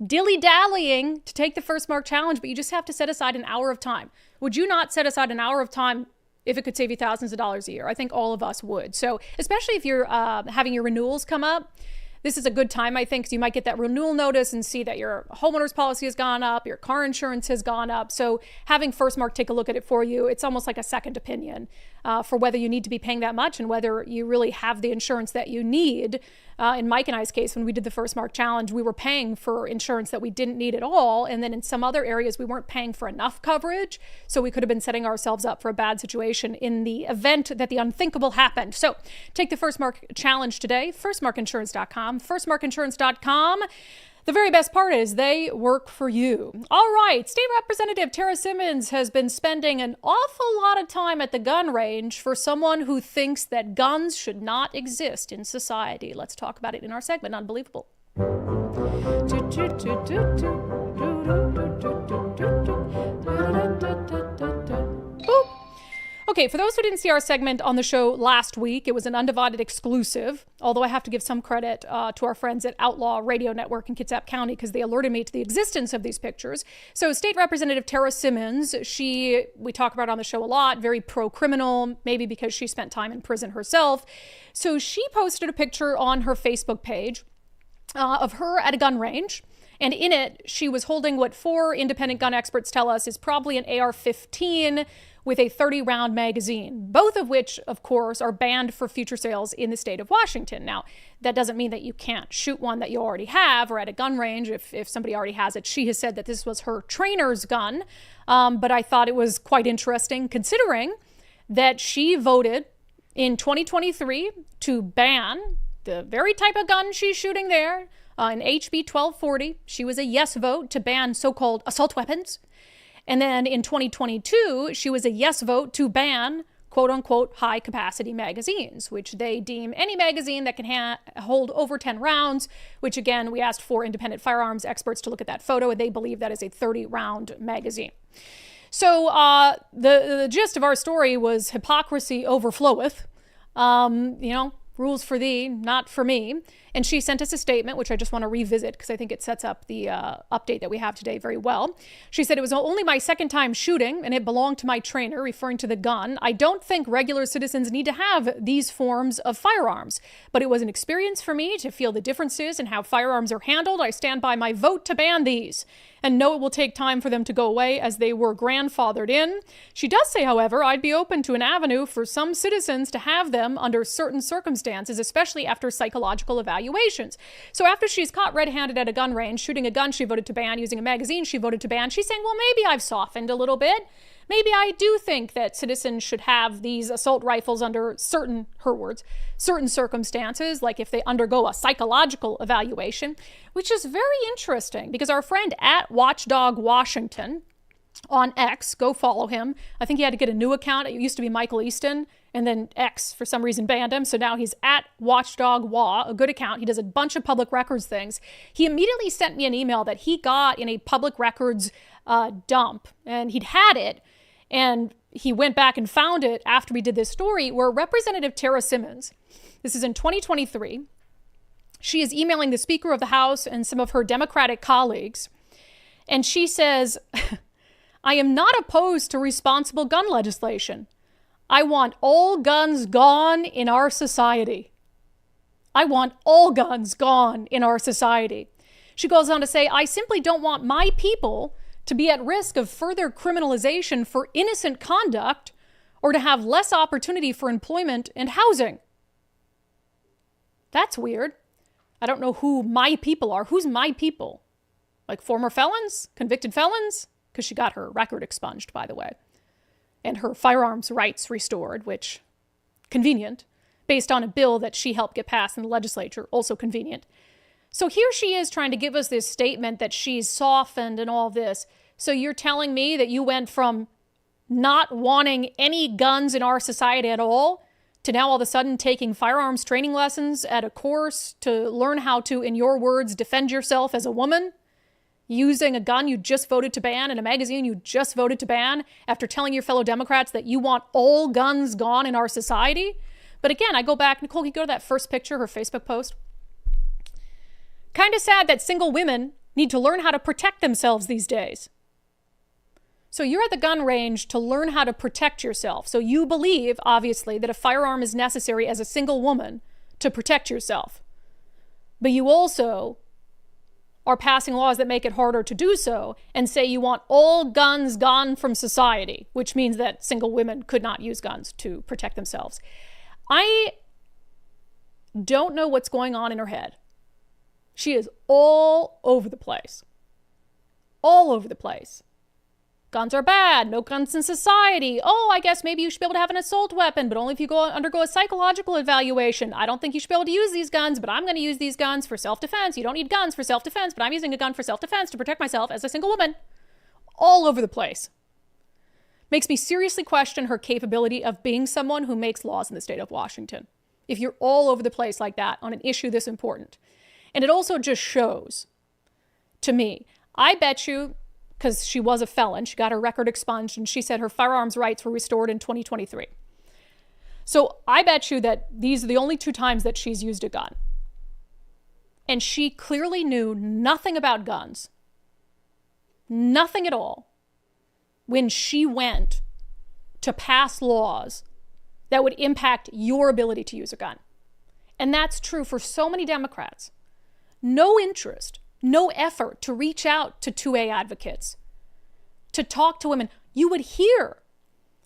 dilly-dallying to take the First Mark Challenge, but you just have to set aside an hour of time. Would you not set aside an hour of time if it could save you thousands of dollars a year? I think all of us would. So especially if you're having your renewals come up, this is a good time, I think, because you might get that renewal notice and see that your homeowner's policy has gone up, your car insurance has gone up. So having First Mark take a look at it for you, it's almost like a second opinion for whether you need to be paying that much and whether you really have the insurance that you need. In Mike and I's case, when we did the First Mark Challenge, we were paying for insurance that we didn't need at all. And then in some other areas, we weren't paying for enough coverage. So we could have been setting ourselves up for a bad situation in the event that the unthinkable happened. So take the First Mark Challenge today, firstmarkinsurance.com, firstmarkinsurance.com. The very best part is they work for you. All right, State Representative Tarra Simmons has been spending an awful lot of time at the gun range for someone who thinks that guns should not exist in society. Let's talk about it in our segment, Unbelievable. Boop. Okay, for those who didn't see our segment on the show last week, it was an Undivided exclusive, although I have to give some credit to our friends at Outlaw Radio Network in Kitsap County because they alerted me to the existence of these pictures. So State Representative Tarra Simmons, we talk about on the show a lot, very pro-criminal, maybe because she spent time in prison herself. So she posted a picture on her Facebook page of her at a gun range. And in it, she was holding what 4 independent gun experts tell us is probably an AR-15 with a 30-round magazine, both of which, of course, are banned for future sales in the state of Washington. Now, that doesn't mean that you can't shoot one that you already have or at a gun range if somebody already has it. She has said that this was her trainer's gun, but I thought it was quite interesting considering that she voted in 2023 to ban the very type of gun she's shooting there, in HB 1240. She was a yes vote to ban so-called assault weapons. And then in 2022, she was a yes vote to ban quote-unquote high-capacity magazines, which they deem any magazine that can hold over 10 rounds, which again, we asked 4 independent firearms experts to look at that photo, and they believe that is a 30-round magazine. So the gist of our story was hypocrisy overfloweth. Rules for thee, not for me. And she sent us a statement, which I just want to revisit because I think it sets up the update that we have today very well. She said, "It was only my second time shooting and it belonged to my trainer," referring to the gun. "I don't think regular citizens need to have these forms of firearms, but it was an experience for me to feel the differences in how firearms are handled. I stand by my vote to ban these and know it will take time for them to go away as they were grandfathered in." She does say, however, "I'd be open to an avenue for some citizens to have them under certain circumstances, especially after psychological evaluations." So after she's caught red-handed at a gun range, shooting a gun she voted to ban, using a magazine she voted to ban, she's saying, well, maybe I've softened a little bit. Maybe I do think that citizens should have these assault rifles under certain, her words, certain circumstances, like if they undergo a psychological evaluation, which is very interesting because our friend at Watchdog Washington on X, go follow him. I think he had to get a new account. It used to be Michael Easton, and then X, for some reason, banned him. So now he's at Watchdog Wa, a good account. He does a bunch of public records things. He immediately sent me an email that he got in a public records dump, and he'd had it, and he went back and found it after we did this story, where Representative Tarra Simmons, this is in 2023, she is emailing the Speaker of the House and some of her Democratic colleagues, and she says, "I am not opposed to responsible gun legislation. I want all guns gone in our society. I want all guns gone in our society." She goes on to say, "I simply don't want my people to be at risk of further criminalization for innocent conduct or to have less opportunity for employment and housing." That's weird. I don't know who my people are. Who's my people? like former felons, convicted felons, because she got her record expunged, by the way, and her firearms rights restored, which convenient, based on a bill that she helped get passed in the legislature, also convenient. So here she is trying to give us this statement that she's softened and all this. So you're telling me that you went from not wanting any guns in our society at all to now all of a sudden taking firearms training lessons at a course to learn how to, in your words, defend yourself as a woman, using a gun you just voted to ban in a magazine you just voted to ban after telling your fellow Democrats that you want all guns gone in our society. But again, I go back, Nicole, you go to that first picture, her Facebook post. Kind of sad that single women need to learn how to protect themselves these days. So you're at the gun range to learn how to protect yourself. So you believe, obviously, that a firearm is necessary as a single woman to protect yourself. But you also are passing laws that make it harder to do so and say you want all guns gone from society, which means that single women could not use guns to protect themselves. I don't know what's going on in her head. She is all over the place. All over the place. Guns are bad. No guns in society. Oh, I guess maybe you should be able to have an assault weapon, but only if you undergo a psychological evaluation. I don't think you should be able to use these guns, but I'm going to use these guns for self-defense. You don't need guns for self-defense, but I'm using a gun for self-defense to protect myself as a single woman. All over the place. Makes me seriously question her capability of being someone who makes laws in the state of Washington. If you're all over the place like that on an issue this important. And it also just shows, to me, I bet you, because she was a felon, she got her record expunged, and she said her firearms rights were restored in 2023. So I bet you that these are the only 2 times that she's used a gun. And she clearly knew nothing about guns. Nothing at all. When she went to pass laws that would impact your ability to use a gun. And that's true for so many Democrats. No interest, no effort to reach out to 2A advocates, to talk to women. You would hear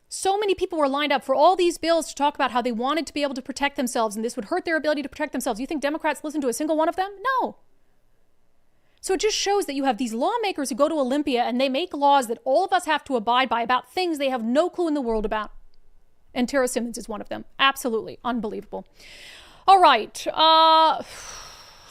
so many people were lined up for all these bills to talk about how they wanted to be able to protect themselves and this would hurt their ability to protect themselves. You think Democrats listen to a single one of them? No. So it just shows that you have these lawmakers who go to Olympia and they make laws that all of us have to abide by about things they have no clue in the world about. And Tarra Simmons is one of them. Absolutely unbelievable. All right.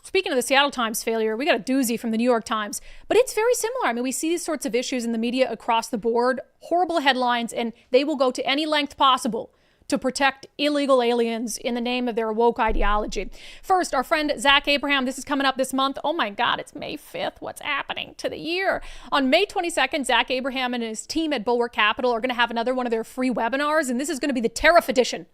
Speaking of the Seattle Times failure, we got a doozy from the New York Times, but it's very similar. I mean, we see these sorts of issues in the media across the board, horrible headlines, and they will go to any length possible to protect illegal aliens in the name of their woke ideology. First, our friend Zach Abraham, this is coming up this month. Oh my God, it's May 5th. What's happening to the year? On May 22nd, Zach Abraham and his team at Bulwark Capital are going to have another one of their free webinars, and this is going to be the Tariff Edition,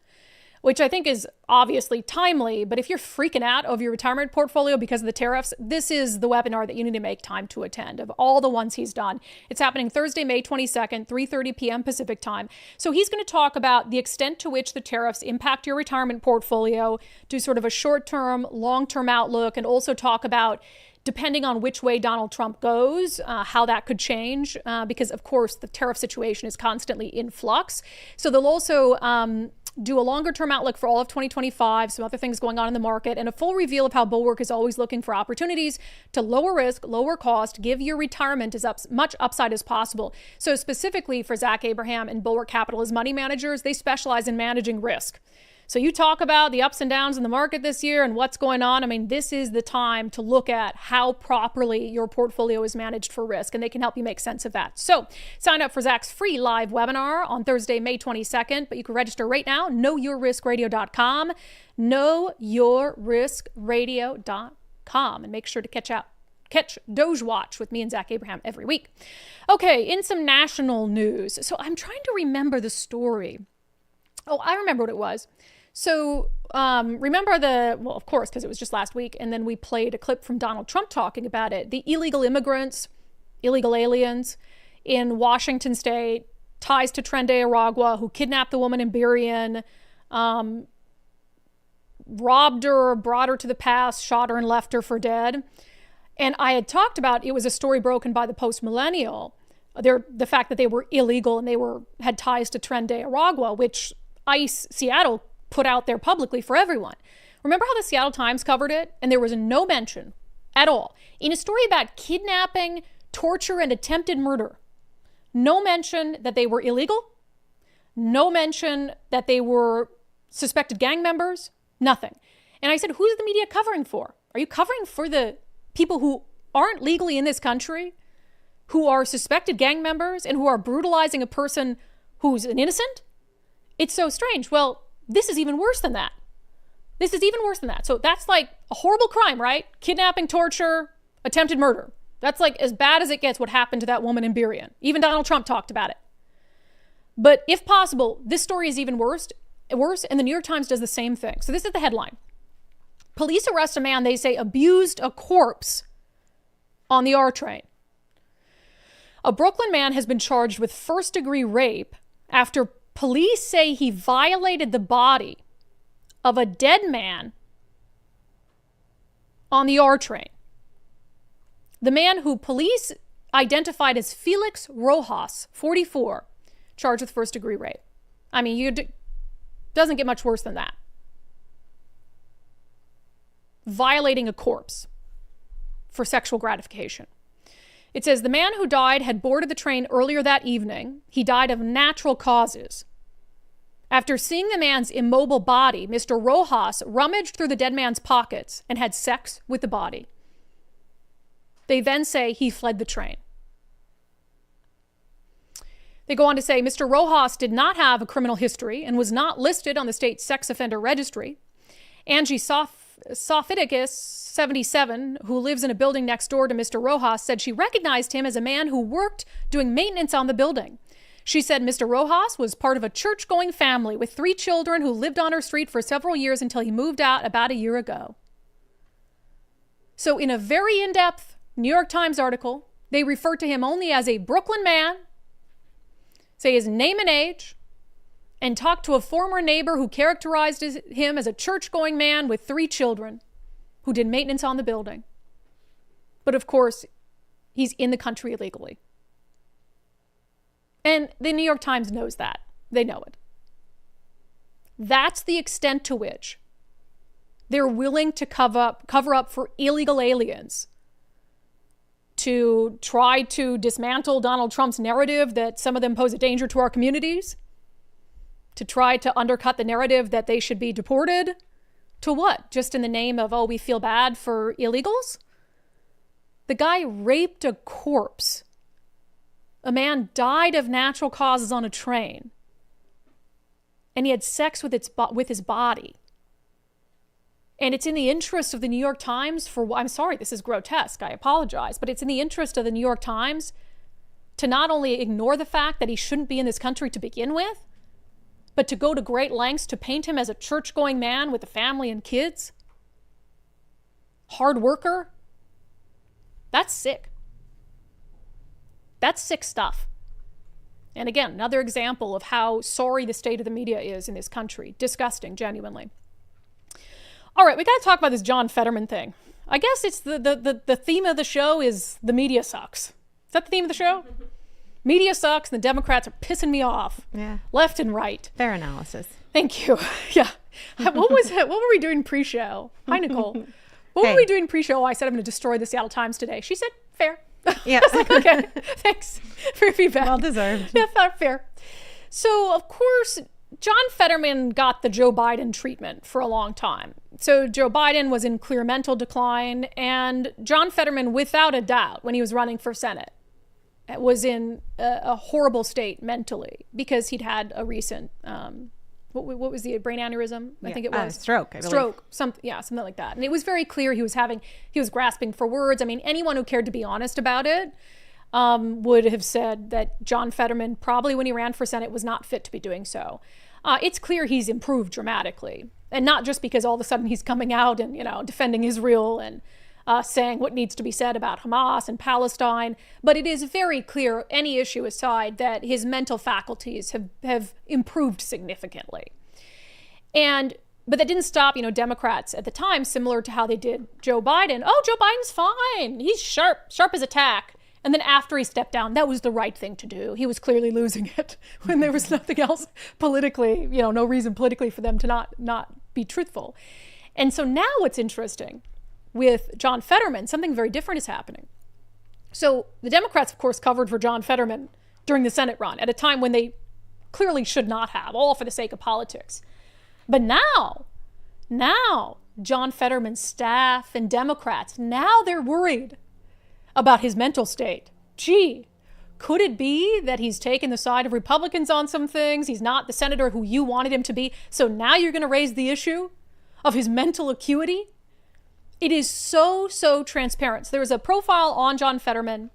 which I think is obviously timely, but if you're freaking out over your retirement portfolio because of the tariffs, this is the webinar that you need to make time to attend of all the ones he's done. It's happening Thursday, May 22nd, 3:30 p.m. Pacific time. So he's going to talk about the extent to which the tariffs impact your retirement portfolio, do sort of a short-term, long-term outlook, and also talk about, depending on which way Donald Trump goes, how that could change, because of course the tariff situation is constantly in flux. So they'll also do a longer-term outlook for all of 2025, some other things going on in the market, and a full reveal of how Bulwark is always looking for opportunities to lower risk, lower cost, give your retirement as much upside as possible. So specifically for Zach Abraham and Bulwark Capital as money managers, they specialize in managing risk. So you talk about the ups and downs in the market this year and what's going on. I mean, this is the time to look at how properly your portfolio is managed for risk, and they can help you make sense of that. So sign up for Zach's free live webinar on Thursday, May 22nd, but you can register right now, knowyourriskradio.com, knowyourriskradio.com, and make sure to catch Doge Watch with me and Zach Abraham every week. Okay, in some national news. So I'm trying to remember the story. Oh, I remember what it was. So remember well, of course, because it was just last week, and then we played a clip from Donald Trump talking about it. The illegal immigrants, illegal aliens in Washington state, ties to Trende Aragua, who kidnapped the woman in Burien, robbed her, brought her to the pass, shot her and left her for dead. And I had talked about, it was a story broken by the Post-Millennial, the fact that they were illegal and they had ties to Trende Aragua, which ICE Seattle put out there publicly for everyone. Remember how the Seattle Times covered it? And there was no mention At all. In a story about kidnapping, torture, and attempted murder, no mention that they were illegal, no mention that they were suspected gang members, nothing. And I said, who's the media covering for? Are you covering for the people who aren't legally in this country, who are suspected gang members, and who are brutalizing a person who's an innocent? It's so strange. Well, this is even worse than that. This is even worse than that. So that's like a horrible crime, right? Kidnapping, torture, attempted murder. That's like as bad as it gets what happened to that woman in Burien. Even Donald Trump talked about it. But if possible, this story is even worse, and the New York Times does the same thing. So this is the headline. Police arrest a man they say abused a corpse on the R train. A Brooklyn man has been charged with first-degree rape after police say he violated the body of a dead man on the R train. The man, who police identified as Felix Rojas, 44, charged with first-degree rape. I mean, doesn't get much worse than that. Violating a corpse for sexual gratification. It says the man who died had boarded the train earlier that evening. He died of natural causes. After seeing the man's immobile body, Mr. Rojas rummaged through the dead man's pockets and had sex with the body. They then say he fled the train. They go on to say Mr. Rojas did not have a criminal history and was not listed on the state sex offender registry. Angie Sophiticus, 77, who lives in a building next door to Mr. Rojas, said she recognized him as a man who worked doing maintenance on the building. She said Mr. Rojas was part of a church-going family with 3 children who lived on her street for several years until he moved out about a year ago. So in a very in-depth New York Times article, they refer to him only as a Brooklyn man, say his name and age, and talk to a former neighbor who characterized him as a church-going man with 3 children who did maintenance on the building. But of course, he's in the country illegally. And the New York Times knows that. They know it. That's the extent to which they're willing to cover up for illegal aliens, to try to dismantle Donald Trump's narrative that some of them pose a danger to our communities, to try to undercut the narrative that they should be deported. To what? Just in the name of, oh, we feel bad for illegals? The guy raped a corpse. A man died of natural causes on a train. And he had sex with his body. And it's in the interest of the New York Times I'm sorry, this is grotesque, I apologize, but it's in the interest of the New York Times to not only ignore the fact that he shouldn't be in this country to begin with, but to go to great lengths to paint him as a church-going man with a family and kids. Hard worker. That's sick. That's sick stuff. And again, another example of how sorry the state of the media is in this country. Disgusting, genuinely. All right, we got to talk about this John Fetterman thing. I guess it's the theme of the show is the media sucks. Is that the theme of the show? Media sucks and the Democrats are pissing me off. Yeah. Left and right. Fair analysis. Thank you. Yeah. What were we doing pre-show? Hi, Nicole. What were we doing pre-show? I said I'm going to destroy the Seattle Times today. She said, fair. Yeah. I was like, okay, thanks for your feedback. Well deserved. Yeah, fair. So, of course, John Fetterman got the Joe Biden treatment for a long time. So Joe Biden was in clear mental decline, and John Fetterman, without a doubt, when he was running for Senate, was in a horrible state mentally because he'd had a recent, what was the brain aneurysm? I think it was. Stroke, I believe. Stroke, something like that. And it was very clear he was grasping for words. I mean, anyone who cared to be honest about it would have said that John Fetterman, probably when he ran for Senate, was not fit to be doing so. It's clear he's improved dramatically. And not just because all of a sudden he's coming out and, defending Israel and saying what needs to be said about Hamas and Palestine, but it is very clear, any issue aside, that his mental faculties have improved significantly. But that didn't stop, Democrats at the time, similar to how they did Joe Biden. Oh, Joe Biden's fine. He's sharp as a tack. And then after he stepped down, that was the right thing to do. He was clearly losing it when there was nothing else politically, no reason politically for them to not be truthful. And so now what's interesting, with John Fetterman, something very different is happening. So the Democrats, of course, covered for John Fetterman during the Senate run at a time when they clearly should not have, all for the sake of politics. But now, John Fetterman's staff and Democrats, now they're worried about his mental state. Gee, could it be that he's taken the side of Republicans on some things? He's not the senator who you wanted him to be. So now you're going to raise the issue of his mental acuity? It is so transparent. So there was a profile on John Fetterman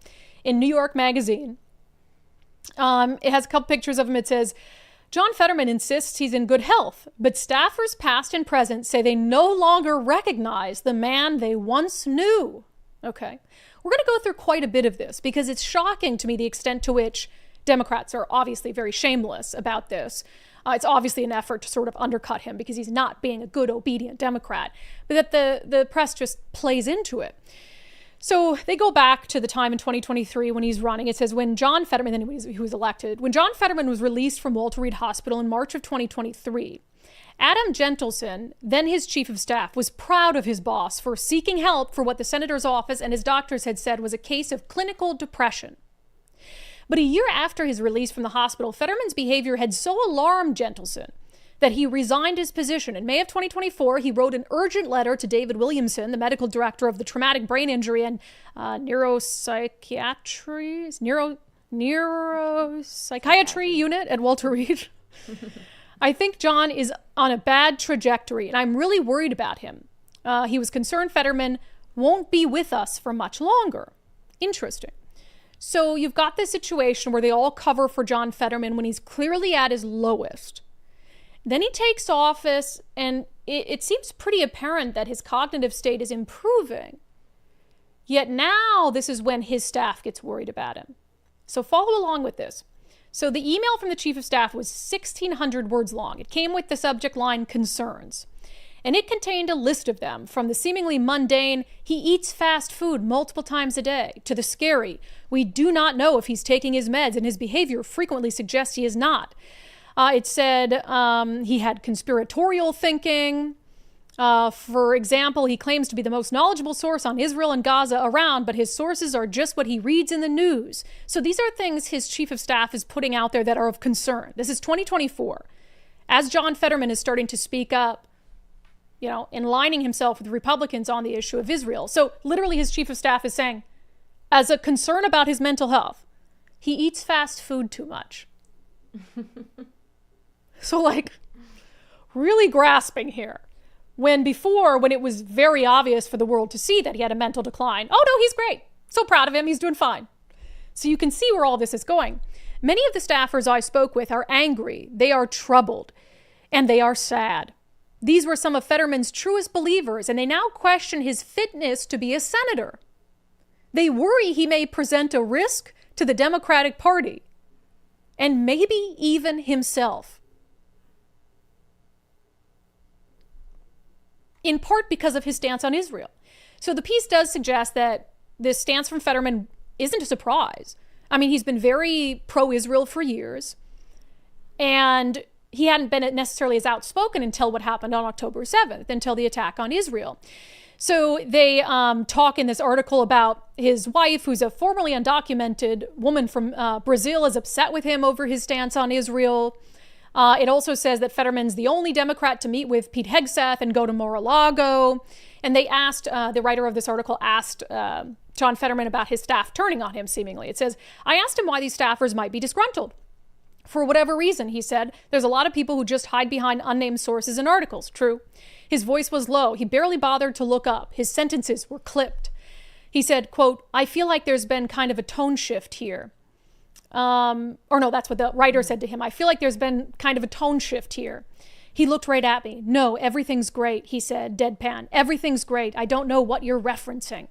in New York Magazine. It has a couple pictures of him. It says, John Fetterman insists he's in good health, but staffers past and present say they no longer recognize the man they once knew. Okay. We're going to go through quite a bit of this because it's shocking to me the extent to which Democrats are obviously very shameless about this. It's obviously an effort to sort of undercut him because he's not being a good, obedient Democrat, but that the press just plays into it. So they go back to the time in 2023 when he's running. It says when John Fetterman, then he was elected, when John Fetterman was released from Walter Reed Hospital in March of 2023, Adam Gentleson, then his chief of staff, was proud of his boss for seeking help for what the senator's office and his doctors had said was a case of clinical depression. But a year after his release from the hospital, Fetterman's behavior had so alarmed Gentleson that he resigned his position. In May of 2024, he wrote an urgent letter to David Williamson, the medical director of the Traumatic Brain Injury and Neuropsychiatry Unit at Walter Reed. I think John is on a bad trajectory, and I'm really worried about him. He was concerned Fetterman won't be with us for much longer. Interesting. So you've got this situation where they all cover for John Fetterman when he's clearly at his lowest. Then he takes office, and it seems pretty apparent that his cognitive state is improving. Yet now this is when his staff gets worried about him. So follow along with this. So the email from the chief of staff was 1,600 words long. It came with the subject line concerns. And it contained a list of them, from the seemingly mundane, he eats fast food multiple times a day, to the scary, we do not know if he's taking his meds and his behavior frequently suggests he is not. It said he had conspiratorial thinking. For example, he claims to be the most knowledgeable source on Israel and Gaza around, but his sources are just what he reads in the news. So these are things his chief of staff is putting out there that are of concern. This is 2024. As John Fetterman is starting to speak up, aligning himself with Republicans on the issue of Israel. So literally his chief of staff is saying, as a concern about his mental health, he eats fast food too much. So really grasping here. When it was very obvious for the world to see that he had a mental decline. Oh no, he's great. So proud of him. He's doing fine. So you can see where all this is going. Many of the staffers I spoke with are angry. They are troubled and they are sad. These were some of Fetterman's truest believers, and they now question his fitness to be a senator. They worry he may present a risk to the Democratic Party and maybe even himself. In part because of his stance on Israel. So the piece does suggest that this stance from Fetterman isn't a surprise. I mean, he's been very pro-Israel for years, and he hadn't been necessarily as outspoken until what happened on October 7th, until the attack on Israel. So they talk in this article about his wife, who's a formerly undocumented woman from Brazil, is upset with him over his stance on Israel. It also says that Fetterman's the only Democrat to meet with Pete Hegseth and go to Mar-a-Lago. And they asked, the writer of this article asked John Fetterman about his staff turning on him, seemingly. It says, I asked him why these staffers might be disgruntled. For whatever reason, he said, there's a lot of people who just hide behind unnamed sources and articles. True. His voice was low. He barely bothered to look up. His sentences were clipped. He said, quote, I feel like there's been kind of a tone shift here. That's what the writer said to him. I feel like there's been kind of a tone shift here. He looked right at me. No, everything's great, he said, deadpan. Everything's great. I don't know what you're referencing.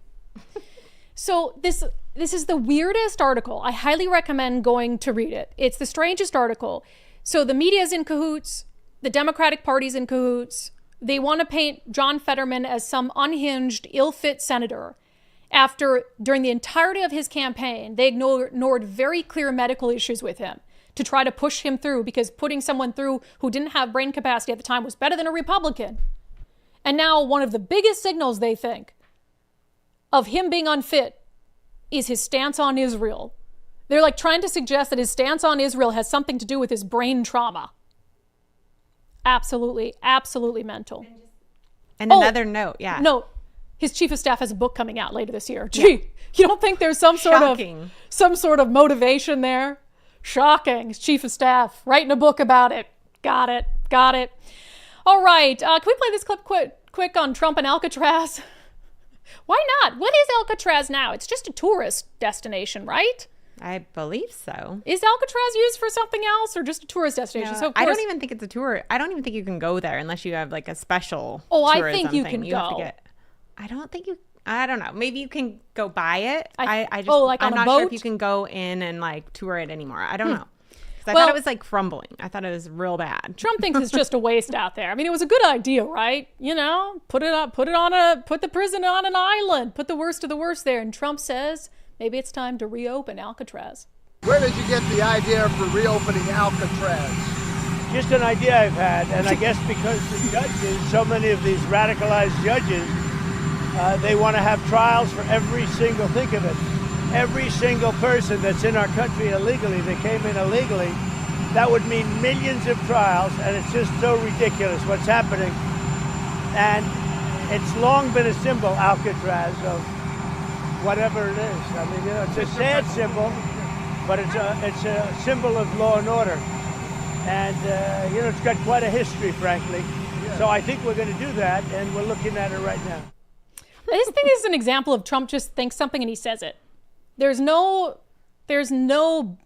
So this is the weirdest article. I highly recommend going to read it. It's the strangest article. So the media's in cahoots. The Democratic Party's in cahoots. They want to paint John Fetterman as some unhinged, ill-fit senator. After, during the entirety of his campaign, they ignored very clear medical issues with him to try to push him through, because putting someone through who didn't have brain capacity at the time was better than a Republican. And now one of the biggest signals, they think, of him being unfit is his stance on Israel. They're like trying to suggest that his stance on Israel has something to do with his brain trauma. Absolutely, absolutely mental. And another note, yeah. No, his chief of staff has a book coming out later this year. Gee, you don't think there's some sort of motivation there? Shocking. His chief of staff writing a book about it. Got it. All right, can we play this clip quick on Trump and Alcatraz? Why not? What is Alcatraz now? It's just a tourist destination, right? I believe so. Is Alcatraz used for something else or just a tourist destination? No, So I don't even think it's a tour. I don't even think you can go there unless you have like a special I think you thing. can go. I don't know. Maybe you can go buy it. like I'm on a not boat? sure if you can go in and like tour it anymore. I don't know. I thought it was like crumbling. I thought it was real bad. Trump thinks it's just a waste out there. I mean, it was a good idea, right? You know, put the prison on an island, put the worst of the worst there. And Trump says maybe it's time to reopen Alcatraz. Where did you get the idea for reopening Alcatraz? Just an idea I've had, and I guess because the judges, so many of these radicalized judges, they want to have trials for every single, think of it, every single person that's in our country illegally, that came in illegally. That would mean millions of trials, and it's just so ridiculous what's happening. And it's long been a symbol, Alcatraz, of whatever it is. I mean, you know, it's a sad symbol, but it's a symbol of law and order. And, you know, it's got quite a history, frankly. So I think we're going to do that, and we're looking at it right now. This thing is an example of Trump just thinks something and he says it. There's no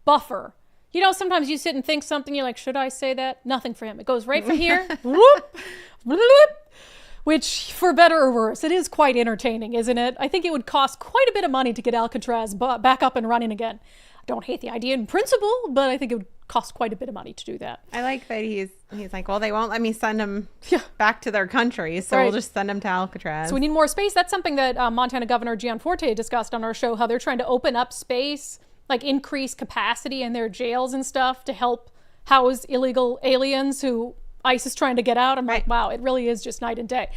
buffer. You know, sometimes you sit and think something, you're like, should I say that? Nothing for him. It goes right from here, whoop, whoop, which, for better or worse, it is quite entertaining, isn't it? I think it would cost quite a bit of money to get Alcatraz back up and running again. I don't hate the idea in principle, but I think it would cost quite a bit of money to do that. I like that he's like, well, they won't let me send them back to their country, so we'll just send them to Alcatraz. So we need more space. That's something that Montana Governor Gianforte discussed on our show, how they're trying to open up space, like increase capacity in their jails and stuff to help house illegal aliens who ICE is trying to get out. I'm like, wow, it really is just night and day.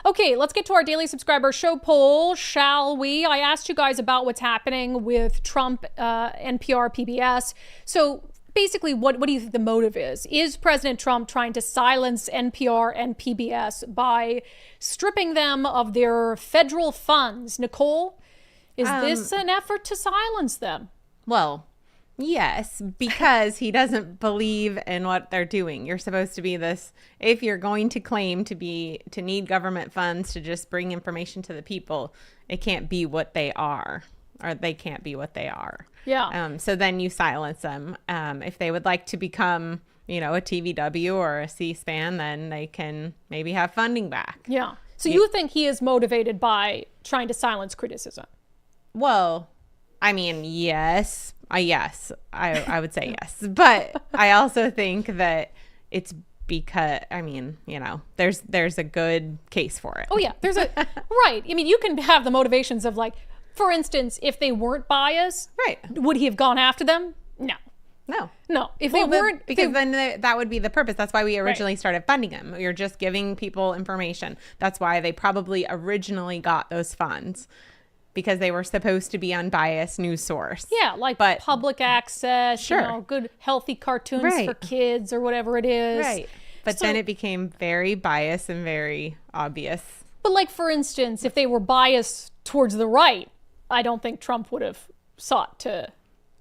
Okay, let's get to our daily subscriber show poll, shall we? I asked you guys about what's happening with Trump, NPR, PBS. So basically, what do you think the motive is? Is President Trump trying to silence NPR and PBS by stripping them of their federal funds? Nicole, is this an effort to silence them? Well, yes, because he doesn't believe in what they're doing. You're supposed to be this, if you're going to claim to need government funds to just bring information to the people, it can't be what they are, or they can't be what they are. Yeah. So then you silence them. If they would like to become, you know, a TVW or a C-SPAN, then they can maybe have funding back. Yeah. So you think he is motivated by trying to silence criticism? Well, I mean, yes. Yes, I would say yes. But I also think that it's because, I mean, you know, there's a good case for it. Oh, yeah. There's a, right. I mean, you can have the motivations of like, for instance, if they weren't biased, right, would he have gone after them? No. If they weren't, because then that would be the purpose. That's why we originally started funding them. You're just giving people information. That's why they probably originally got those funds, because they were supposed to be unbiased news source. Yeah, like public access, you know, good healthy cartoons for kids or whatever it is. Right. But then it became very biased and very obvious. But like, for instance, if they were biased towards the right, I don't think Trump would have sought to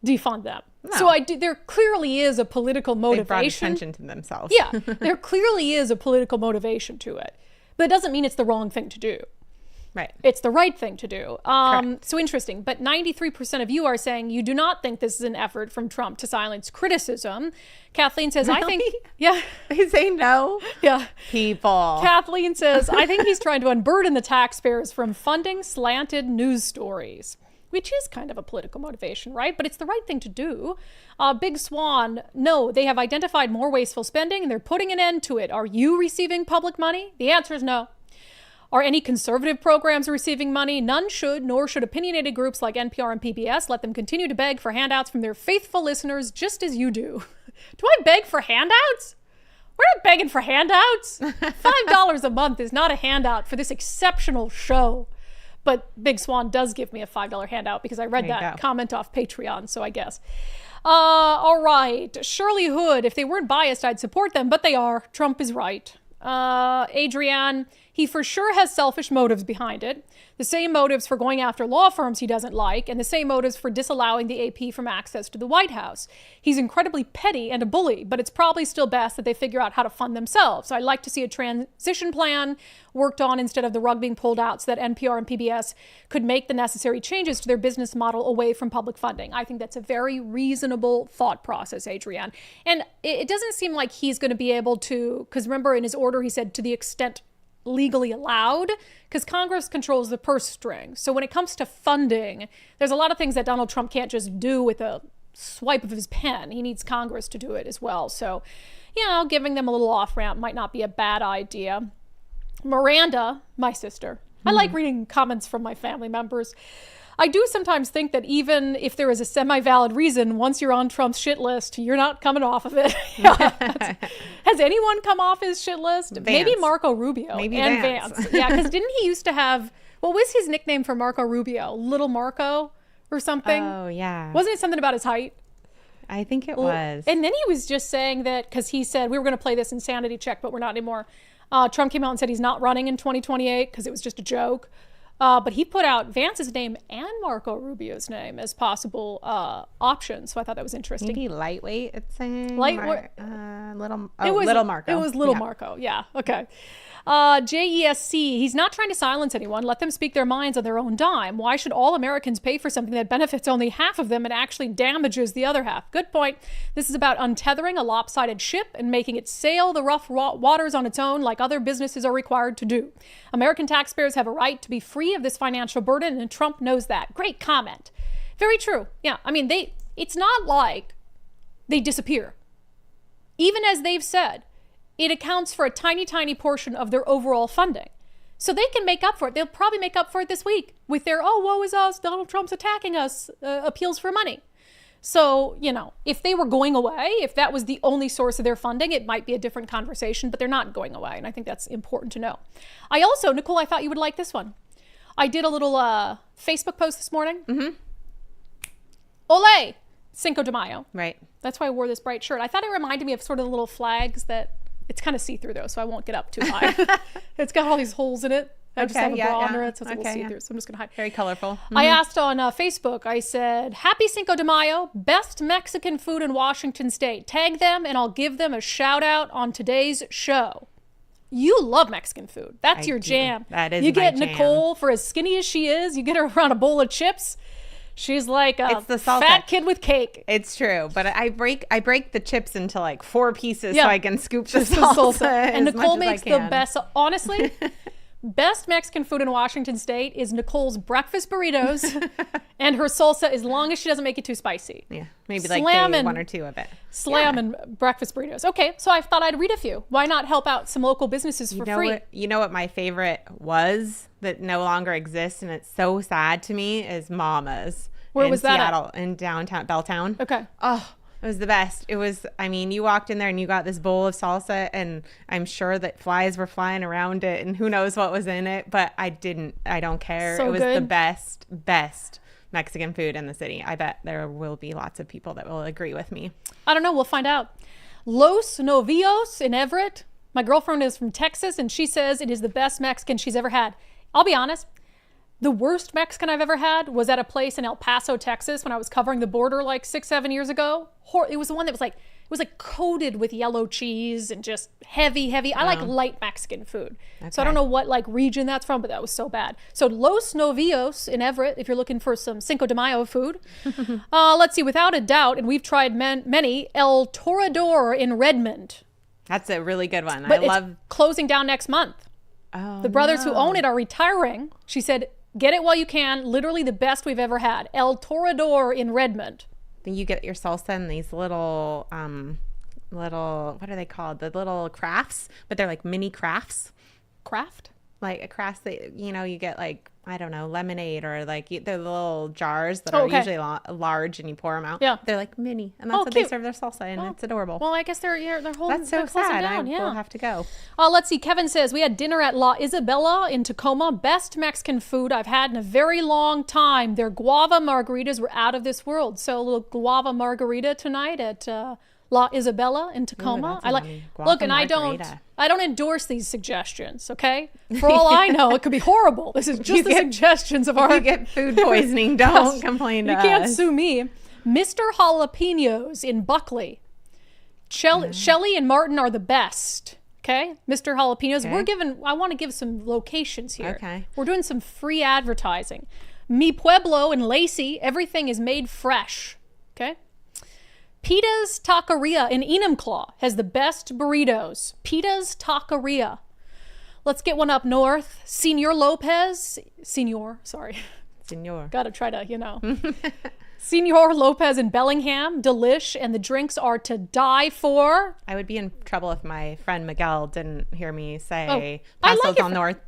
defund them. No. So there clearly is a political motivation. They brought attention to themselves. Yeah, there clearly is a political motivation to it. But it doesn't mean it's the wrong thing to do. Right. It's the right thing to do. So interesting. But 93% of you are saying you do not think this is an effort from Trump to silence criticism. Kathleen says, really? I think, yeah. They say no? Yeah. People. Kathleen says, I think he's trying to unburden the taxpayers from funding slanted news stories, which is kind of a political motivation, right? But it's the right thing to do. Big Swan, no, they have identified more wasteful spending and they're putting an end to it. Are you receiving public money? The answer is no. Are any conservative programs receiving money? None should, nor should opinionated groups like NPR and PBS. Let them continue to beg for handouts from their faithful listeners, just as you do. Do I beg for handouts? We're not begging for handouts. $5 a month is not a handout for this exceptional show. But Big Swan does give me a $5 handout because I read that comment off Patreon, so I guess. All right. Shirley Hood, if they weren't biased, I'd support them, but they are. Trump is right. Adrienne, he for sure has selfish motives behind it. The same motives for going after law firms he doesn't like, and the same motives for disallowing the AP from access to the White House. He's incredibly petty and a bully, but it's probably still best that they figure out how to fund themselves. So I'd like to see a transition plan worked on instead of the rug being pulled out so that NPR and PBS could make the necessary changes to their business model away from public funding. I think that's a very reasonable thought process, Adrienne. And it doesn't seem like he's going to be able to, because remember in his order he said to the extent legally allowed, because Congress controls the purse string. So when it comes to funding, there's a lot of things that Donald Trump can't just do with a swipe of his pen. He needs Congress to do it as well. So, giving them a little off-ramp might not be a bad idea. Miranda, my sister. I like reading comments from my family members. I do sometimes think that even if there is a semi-valid reason, once you're on Trump's shit list, you're not coming off of it. Has anyone come off his shit list? Vance. Maybe Marco Rubio. Maybe and Vance. Yeah, because didn't he used to have, what was his nickname for Marco Rubio? Little Marco or something? Oh, yeah. Wasn't it something about his height? I think it was. And then he was just saying that, because he said, we were going to play this insanity check, but we're not anymore. Trump came out and said he's not running in 2028 because it was just a joke. But he put out Vance's name and Marco Rubio's name as possible options. So I thought that was interesting. Maybe lightweight, it's saying. Little Marco. It was Little Marco. Yeah. Okay. JESC, he's not trying to silence anyone. Let them speak their minds on their own dime. Why should all Americans pay for something that benefits only half of them and actually damages the other half? Good point. This is about untethering a lopsided ship and making it sail the rough waters on its own like other businesses are required to do. American taxpayers have a right to be free of this financial burden, and Trump knows that. Great comment. Very true. Yeah, I mean, it's not like they disappear. Even as they've said, it accounts for a tiny, tiny portion of their overall funding. So they can make up for it. They'll probably make up for it this week with their, oh, woe is us, Donald Trump's attacking us, appeals for money. So, if they were going away, if that was the only source of their funding, it might be a different conversation, but they're not going away. And I think that's important to know. I also, Nicole, I thought you would like this one. I did a little Facebook post this morning. Mm-hmm. Ole! Cinco de Mayo. Right. That's why I wore this bright shirt. I thought it reminded me of sort of the little flags that, it's kind of see-through though, so I won't get up too high. It's got all these holes in it. I just have a bra under it, so it's a little see-through, so I'm just going to hide. Very colorful. Mm-hmm. I asked on Facebook, I said, Happy Cinco de Mayo, best Mexican food in Washington State. Tag them and I'll give them a shout out on today's show. You love Mexican food. That's your jam. That is You get my jam. Nicole, for as skinny as she is, you get her around a bowl of chips. She's like a It's the salsa. fat kid with cake. It's true, but I break the chips into like 4 pieces Yeah. so I can scoop the Just the salsa. And as much Nicole as I makes the can. best. Honestly, best Mexican food in Washington State is Nicole's breakfast burritos and her salsa, as long as she doesn't make it too spicy. Yeah, maybe like Slamming- 1 or 2 of it. Slamming breakfast burritos. Okay, so I thought I'd read a few. Why not help out some local businesses for free? You know what my favorite was that no longer exists, and it's so sad to me, is Mama's. Where in was that at? Seattle, in downtown Belltown. Okay. Oh, it was the best. It was, I mean, you walked in there and you got this bowl of salsa, and I'm sure that flies were flying around it, and who knows what was in it, but I don't care. So it was the good. best Mexican food in the city. I bet there will be lots of people that will agree with me. I don't know. We'll find out. Los Novios in Everett. My girlfriend is from Texas, and she says it is the best Mexican she's ever had. I'll be honest. The worst Mexican I've ever had was at a place in El Paso, Texas, when I was covering the border like 6-7 years ago. It was the one that was like, it was like coated with yellow cheese and just heavy. I like light Mexican food. So I don't know what like region that's from, but that was so bad. So Los Novios in Everett, if you're looking for some Cinco de Mayo food. Let's see, without a doubt, and we've tried many, El Torador in Redmond. That's a really good one. But I love. it's closing down next month. Oh, The brothers who own it are retiring. She said, get it while you can. Literally the best we've ever had. El Torador in Redmond. Then you get your salsa in these little, what are they called? The little crafts, but they're like mini crafts. Craft? like across the, you get like, I don't know, lemonade or like the little jars that are usually large and you pour them out. Yeah. They're like mini, and that's what cute. they serve their salsa, and it's adorable. Well, I guess they're holding. That's so they're closing sad. down, We'll have to go. Let's see. Kevin says we had dinner at La Isabella in Tacoma. Best Mexican food I've had in a very long time. Their guava margaritas were out of this world. So a little guava margarita tonight at La Isabella in Tacoma. Ooh, Look, and margarita. I don't endorse these suggestions, okay? For all I know, it could be horrible. This is just the suggestions of our... If you get food poisoning, don't complain to us. You can't sue me. Mr. Jalapenos in Buckley. Shelly and Martin are the best, okay? Mr. Jalapenos. Okay. I want to give some locations here. Okay. We're doing some free advertising. Mi Pueblo in Lacey, everything is made fresh, okay? Pita's Taqueria in Enumclaw has the best burritos. Pita's Taqueria. Let's get one up north. Senor. Gotta try to, Senor Lopez in Bellingham, delish, and the drinks are to die for. I would be in trouble if my friend Miguel didn't hear me say I Paso like del Norte.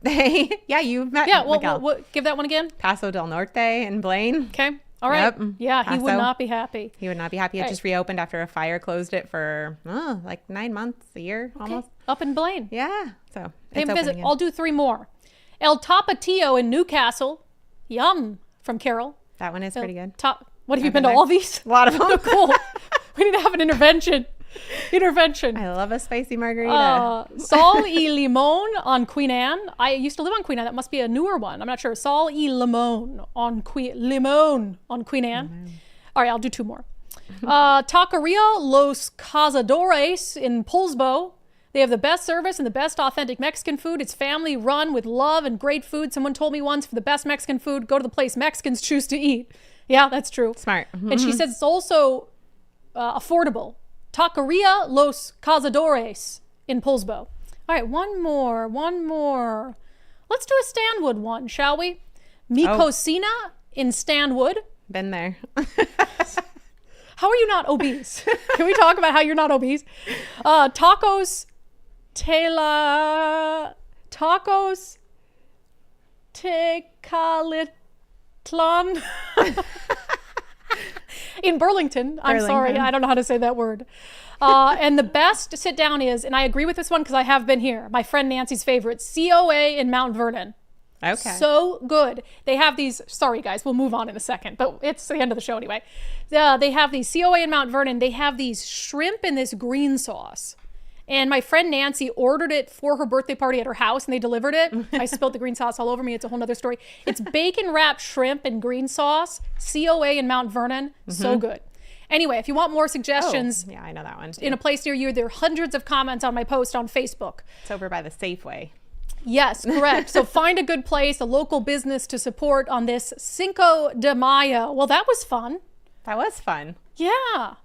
Yeah, you've met Miguel. Give that one again. Paso del Norte in Blaine. Okay. All right. Yep. Yeah, Paso. he would not be happy. He would not be happy. It just reopened after a fire closed it for like 9 months, a year almost. Up in Blaine. Yeah. So Pay it's him visit. again. I'll do 3 more. El Tapatio in Newcastle. Yum. From Carol. That one is pretty good. What, have you been to all these? A lot of them. Cool. We need to have an intervention. I love a spicy margarita. Sol y Limon on Queen Anne. I used to live on Queen Anne. That must be a newer one. I'm not sure. Sol y Limon on Queen Anne. All right, I'll do 2 more. Taqueria Los Cazadores in Poulsbo. They have the best service and the best authentic Mexican food. It's family run with love and great food. Someone told me once, for the best Mexican food, go to the place Mexicans choose to eat. Yeah, that's true. Smart. And she says it's also affordable. Taqueria Los Cazadores in Poulsbo. All right, one more. Let's do a Stanwood one, shall we? Mi Cocina in Stanwood. Been there. How are you not obese? Can we talk about how you're not obese? Tacos Tecalitlan in Burlington. I'm sorry, I don't know how to say that word. And the best sit down is, and I agree with this one because I have been here, my friend Nancy's favorite, COA in Mount Vernon. Okay. So good. They have these, sorry guys, we'll move on in a second, but it's the end of the show anyway. They have these COA in Mount Vernon. They have these shrimp in this green sauce. And my friend Nancy ordered it for her birthday party at her house and they delivered it. I spilled the green sauce all over me. It's a whole nother story. It's bacon wrapped shrimp and green sauce, COA in Mount Vernon. So good. Anyway, if you want more suggestions, yeah, I know that one too. In a place near you, there are hundreds of comments on my post on Facebook. It's over by the Safeway. Yes, correct. So find a good place, a local business to support on this Cinco de Mayo. Well, that was fun. That was fun. Yeah.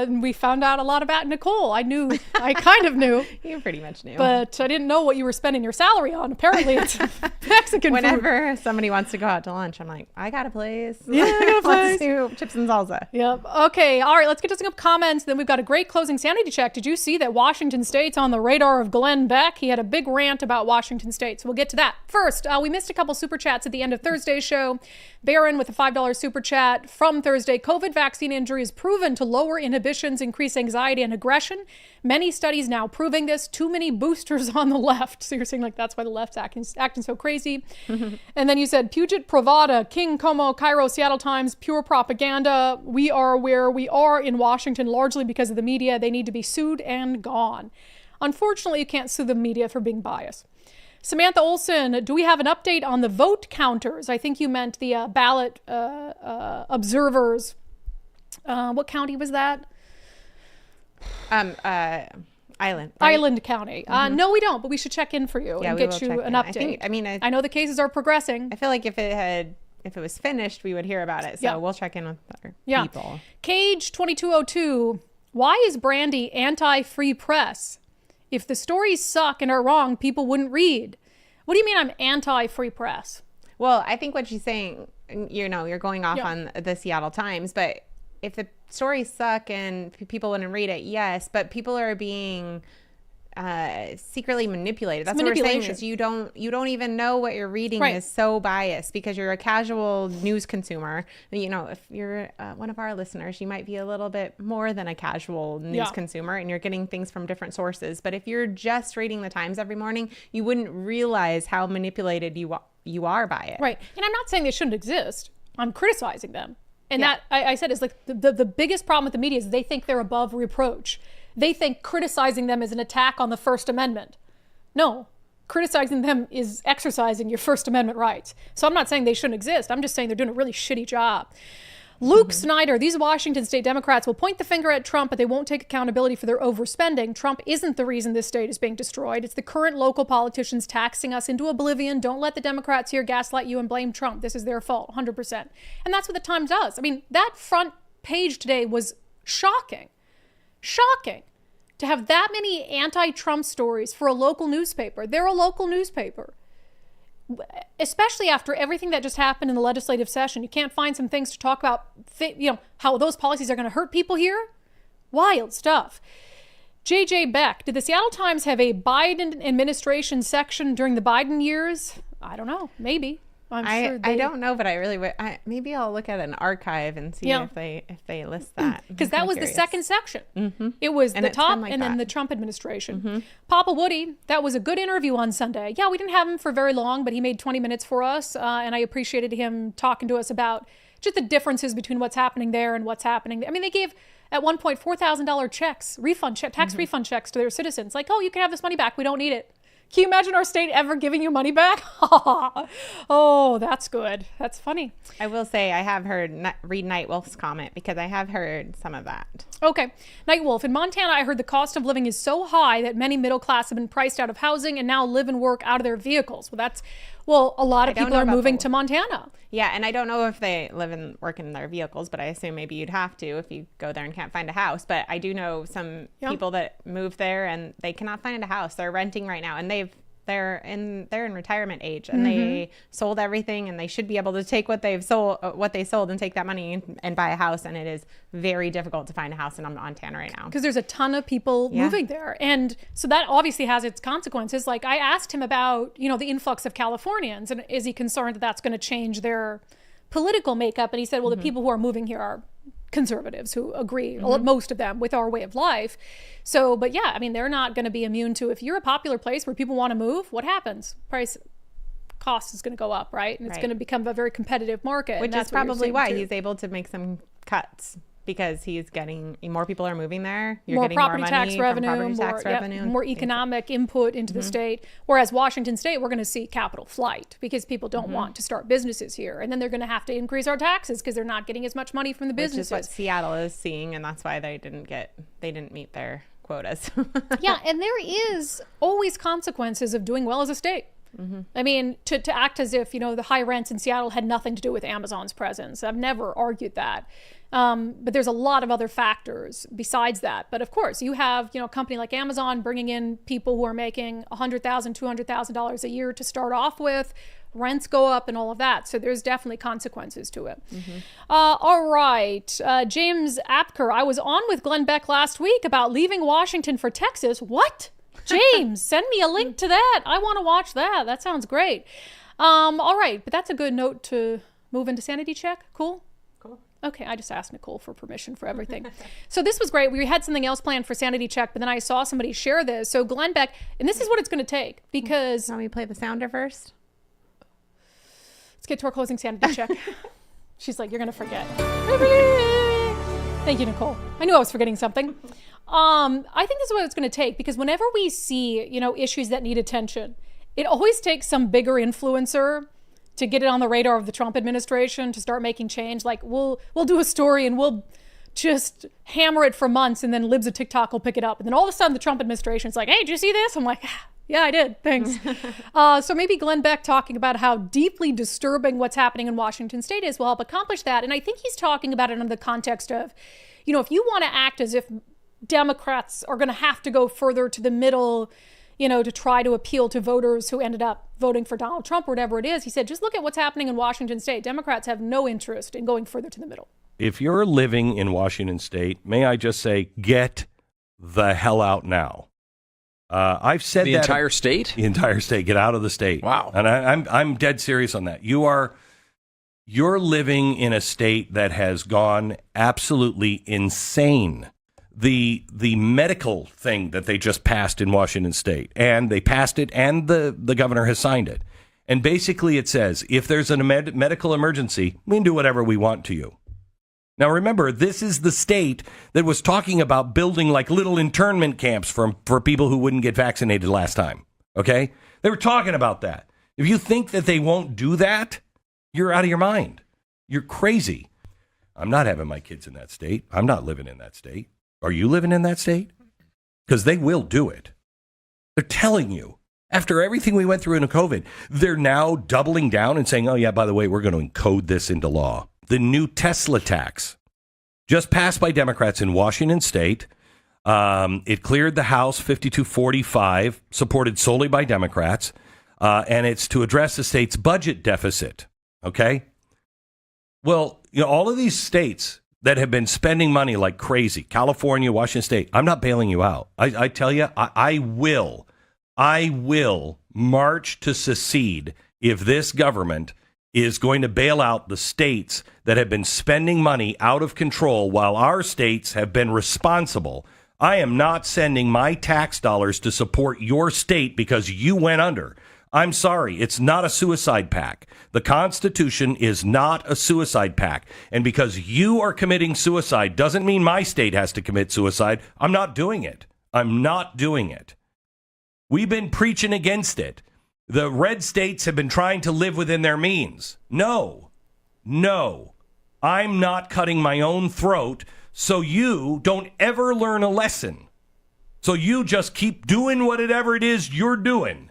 We found out a lot about Nicole. I kind of knew. You pretty much knew. But I didn't know what you were spending your salary on. Apparently it's Mexican Whenever somebody wants to go out to lunch, I'm like, I got a place. Yeah, I got a place. Let's do chips and salsa. Yep. Okay. All right. Let's get to some comments. Then we've got a great closing sanity check. Did you see that Washington State's on the radar of Glenn Beck? He had a big rant about Washington State. So we'll get to that. First, we missed a couple super chats at the end of Thursday's show. Barron with a $5 super chat from Thursday. COVID vaccine injury is proven to lower inhibitions, increase anxiety and aggression. Many studies now proving this. Too many boosters on the left. So you're saying like that's why the left's acting so crazy. And then you said Puget Pravada, King, Como, Cairo, Seattle Times, pure propaganda. We are where we are in Washington largely because of the media. They need to be sued and gone. Unfortunately, you can't sue the media for being biased. Samantha Olson, do we have an update on the vote counters? I think you meant the ballot observers. What county was that? Island. Right? Island County. No, we don't, but we should check in for you and get you an update. I know the cases are progressing. I feel like if it was finished, we would hear about it. So we'll check in with our people. Cage 2202, why is Brandi anti-free press? If the stories suck and are wrong, people wouldn't read. What do you mean I'm anti-free press? Well, I think what she's saying, you're going off on the Seattle Times, but if the stories suck and people wouldn't read it, yes, but people are being secretly manipulated. That's what we're saying, is you don't even know what you're reading is so biased because you're a casual news consumer. You know, if you're one of our listeners, you might be a little bit more than a casual news consumer, and you're getting things from different sources. But if you're just reading the Times every morning, you wouldn't realize how manipulated you are by it. Right. And I'm not saying they shouldn't exist. I'm criticizing them. And that, I said, is like the biggest problem with the media is they think they're above reproach. They think criticizing them is an attack on the First Amendment. No, criticizing them is exercising your First Amendment rights. So I'm not saying they shouldn't exist. I'm just saying they're doing a really shitty job. Luke Snyder, these Washington state Democrats will point the finger at Trump, but they won't take accountability for their overspending. Trump isn't the reason this state is being destroyed. It's the current local politicians taxing us into oblivion. Don't let the Democrats here gaslight you and blame Trump. This is their fault, 100%. And that's what the Times does. I mean, that front page today was shocking. Shocking to have that many anti-Trump stories for a local newspaper. They're a local newspaper. Especially after everything that just happened in the legislative session. You can't find some things to talk about, how those policies are going to hurt people here. Wild stuff. JJ Beck, did the Seattle Times have a Biden administration section during the Biden years? I don't know. Maybe. I don't know, but I really would. Maybe I'll look at an archive and see if they list that. Because that was the second section. It was the top and then the Trump administration. Papa Woody, that was a good interview on Sunday. Yeah, we didn't have him for very long, but he made 20 minutes for us. And I appreciated him talking to us about just the differences between what's happening there and what's happening. I mean, they gave at one point $4,000 checks, tax refund checks to their citizens. Like, oh, you can have this money back. We don't need it. Can you imagine our state ever giving you money back? Oh, that's good. That's funny. I will say I have read Nightwolf's comment because I have heard some of that. Okay. Nightwolf, in Montana, I heard the cost of living is so high that many middle class have been priced out of housing and now live and work out of their vehicles. Well, a lot of people are moving to Montana. Yeah, and I don't know if they live and work in their vehicles, but I assume maybe you'd have to if you go there and can't find a house. But I do know some people that moved there and they cannot find a house. They're renting right now, and they're in retirement age, and they sold everything, and they should be able to take what they sold and take that money and buy a house. And it is very difficult to find a house in Montana right now because there's a ton of people moving there, and so that obviously has its consequences. Like I asked him about the influx of Californians, and is he concerned that that's going to change their political makeup? And he said, well, the people who are moving here are conservatives who agree, most of them, with our way of life. So, but yeah, I mean, they're not going to be immune to, if you're a popular place where people want to move, what happens? Cost is going to go up, right? And it's going to become a very competitive market. Which is probably why he's able to make some cuts, because he's getting more people are moving there. You're getting more money tax revenue, more economic input into the state. Whereas Washington State, we're going to see capital flight because people don't want to start businesses here, and then they're going to have to increase our taxes because they're not getting as much money from the businesses. Which is what Seattle is seeing, and that's why they didn't meet their quotas. Yeah, and there is always consequences of doing well as a state. I mean, to act as if, the high rents in Seattle had nothing to do with Amazon's presence. I've never argued that. But there's a lot of other factors besides that. But of course, you have, a company like Amazon bringing in people who are making $100,000, $200,000 a year to start off with. Rents go up and all of that. So there's definitely consequences to it. All right. James Apker, I was on with Glenn Beck last week about leaving Washington for Texas. What? James, send me a link to that. I want to watch that. That sounds great. All right. But that's a good note to move into Sanity Check. Cool? Okay, I just asked Nicole for permission for everything. So this was great. We had something else planned for Sanity Check, but then I saw somebody share this. So Glenn Beck, and this is what it's going to take, because... Want me to play the sounder first? Let's get to our closing Sanity Check. She's like, you're going to forget. Thank you, Nicole. I knew I was forgetting something. I think this is what it's going to take, because whenever we see, issues that need attention, it always takes some bigger influencer to get it on the radar of the Trump administration to start making change. Like we'll do a story and we'll just hammer it for months, and then libs of TikTok will pick it up. And then all of a sudden the Trump administration's like, hey, did you see this? I'm like, yeah, I did. Thanks. So maybe Glenn Beck talking about how deeply disturbing what's happening in Washington State is will help accomplish that. And I think he's talking about it in the context of, if you want to act as if Democrats are going to have to go further to the middle, to try to appeal to voters who ended up voting for Donald Trump or whatever it is. He said, just look at what's happening in Washington State. Democrats have no interest in going further to the middle. If you're living in Washington State, may I just say, get the hell out now. I've said the that entire state. The entire state. Get out of the state. Wow. And I'm dead serious on that. You're living in a state that has gone absolutely insane. The medical thing that they just passed in Washington State, and they passed it, and the governor has signed it. And basically it says, if there's a medical emergency, we can do whatever we want to you. Now, remember, this is the state that was talking about building like little internment camps for people who wouldn't get vaccinated last time. Okay? They were talking about that. If you think that they won't do that, you're out of your mind. You're crazy. I'm not having my kids in that state. I'm not living in that state. Are you living in that state? Because they will do it. They're telling you. After everything we went through in COVID, they're now doubling down and saying, oh, yeah, by the way, we're going to encode this into law. The new Tesla tax just passed by Democrats in Washington State. It cleared the House 52-45, supported solely by Democrats, and it's to address the state's budget deficit. Okay? Well, all of these states that have been spending money like crazy, California, Washington State, I'm not bailing you out. I tell you, I will march to secede if this government is going to bail out the states that have been spending money out of control while our states have been responsible. I am not sending my tax dollars to support your state because you went under. I'm sorry, it's not a suicide pact. The Constitution is not a suicide pact. And because you are committing suicide doesn't mean my state has to commit suicide. I'm not doing it. I'm not doing it. We've been preaching against it. The red states have been trying to live within their means. No. I'm not cutting my own throat so you don't ever learn a lesson. So you just keep doing whatever it is you're doing.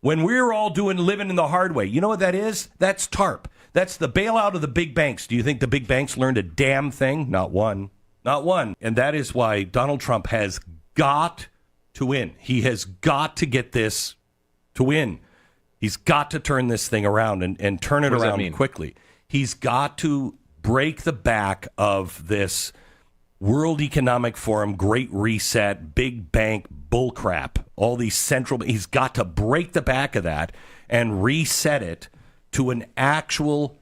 When we're all living in the hard way, you know what that is? That's TARP. That's the bailout of the big banks. Do you think the big banks learned a damn thing? Not one. Not one. And that is why Donald Trump has got to win. He has got to get this to win. He's got to turn this thing around and turn it around quickly. He's got to break the back of this World Economic Forum, Great Reset, big bank bullcrap, all these he's got to break the back of that and reset it to an actual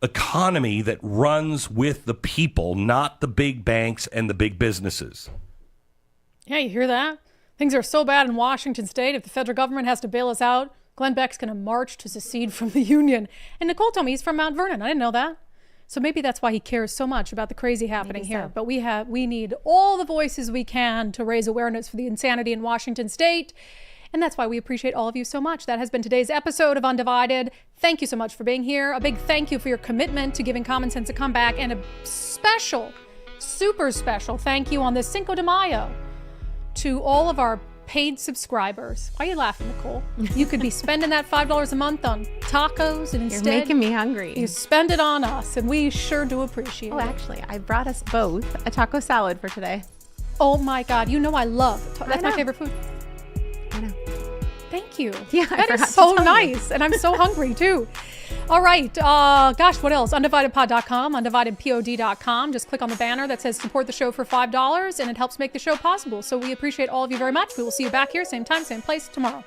economy that runs with the people, not the big banks and the big businesses. Yeah, you hear that? Things are so bad in Washington State. If the federal government has to bail us out, Glenn Beck's going to march to secede from the union. And Nicole told me he's from Mount Vernon. I didn't know that. So maybe that's why he cares so much about the crazy happening here. But we need all the voices we can to raise awareness for the insanity in Washington State. And that's why we appreciate all of you so much. That has been today's episode of Undivided. Thank you so much for being here. A big thank you for your commitment to giving common sense a comeback. And a special, super special thank you on this Cinco de Mayo to all of our paid subscribers. Why are you laughing, Nicole? You could be spending that $5 a month on tacos, and instead you're making me hungry. You spend it on us, and we sure do appreciate it. Oh, actually, I brought us both a taco salad for today. Oh my God! You know I love that's my favorite food. I know. Thank you. Yeah, that is so nice, and I'm so hungry too. All right, gosh, what else? UndividedPod.com, UndividedPod.com. Just click on the banner that says support the show for $5, and it helps make the show possible. So we appreciate all of you very much. We will see you back here, same time, same place tomorrow.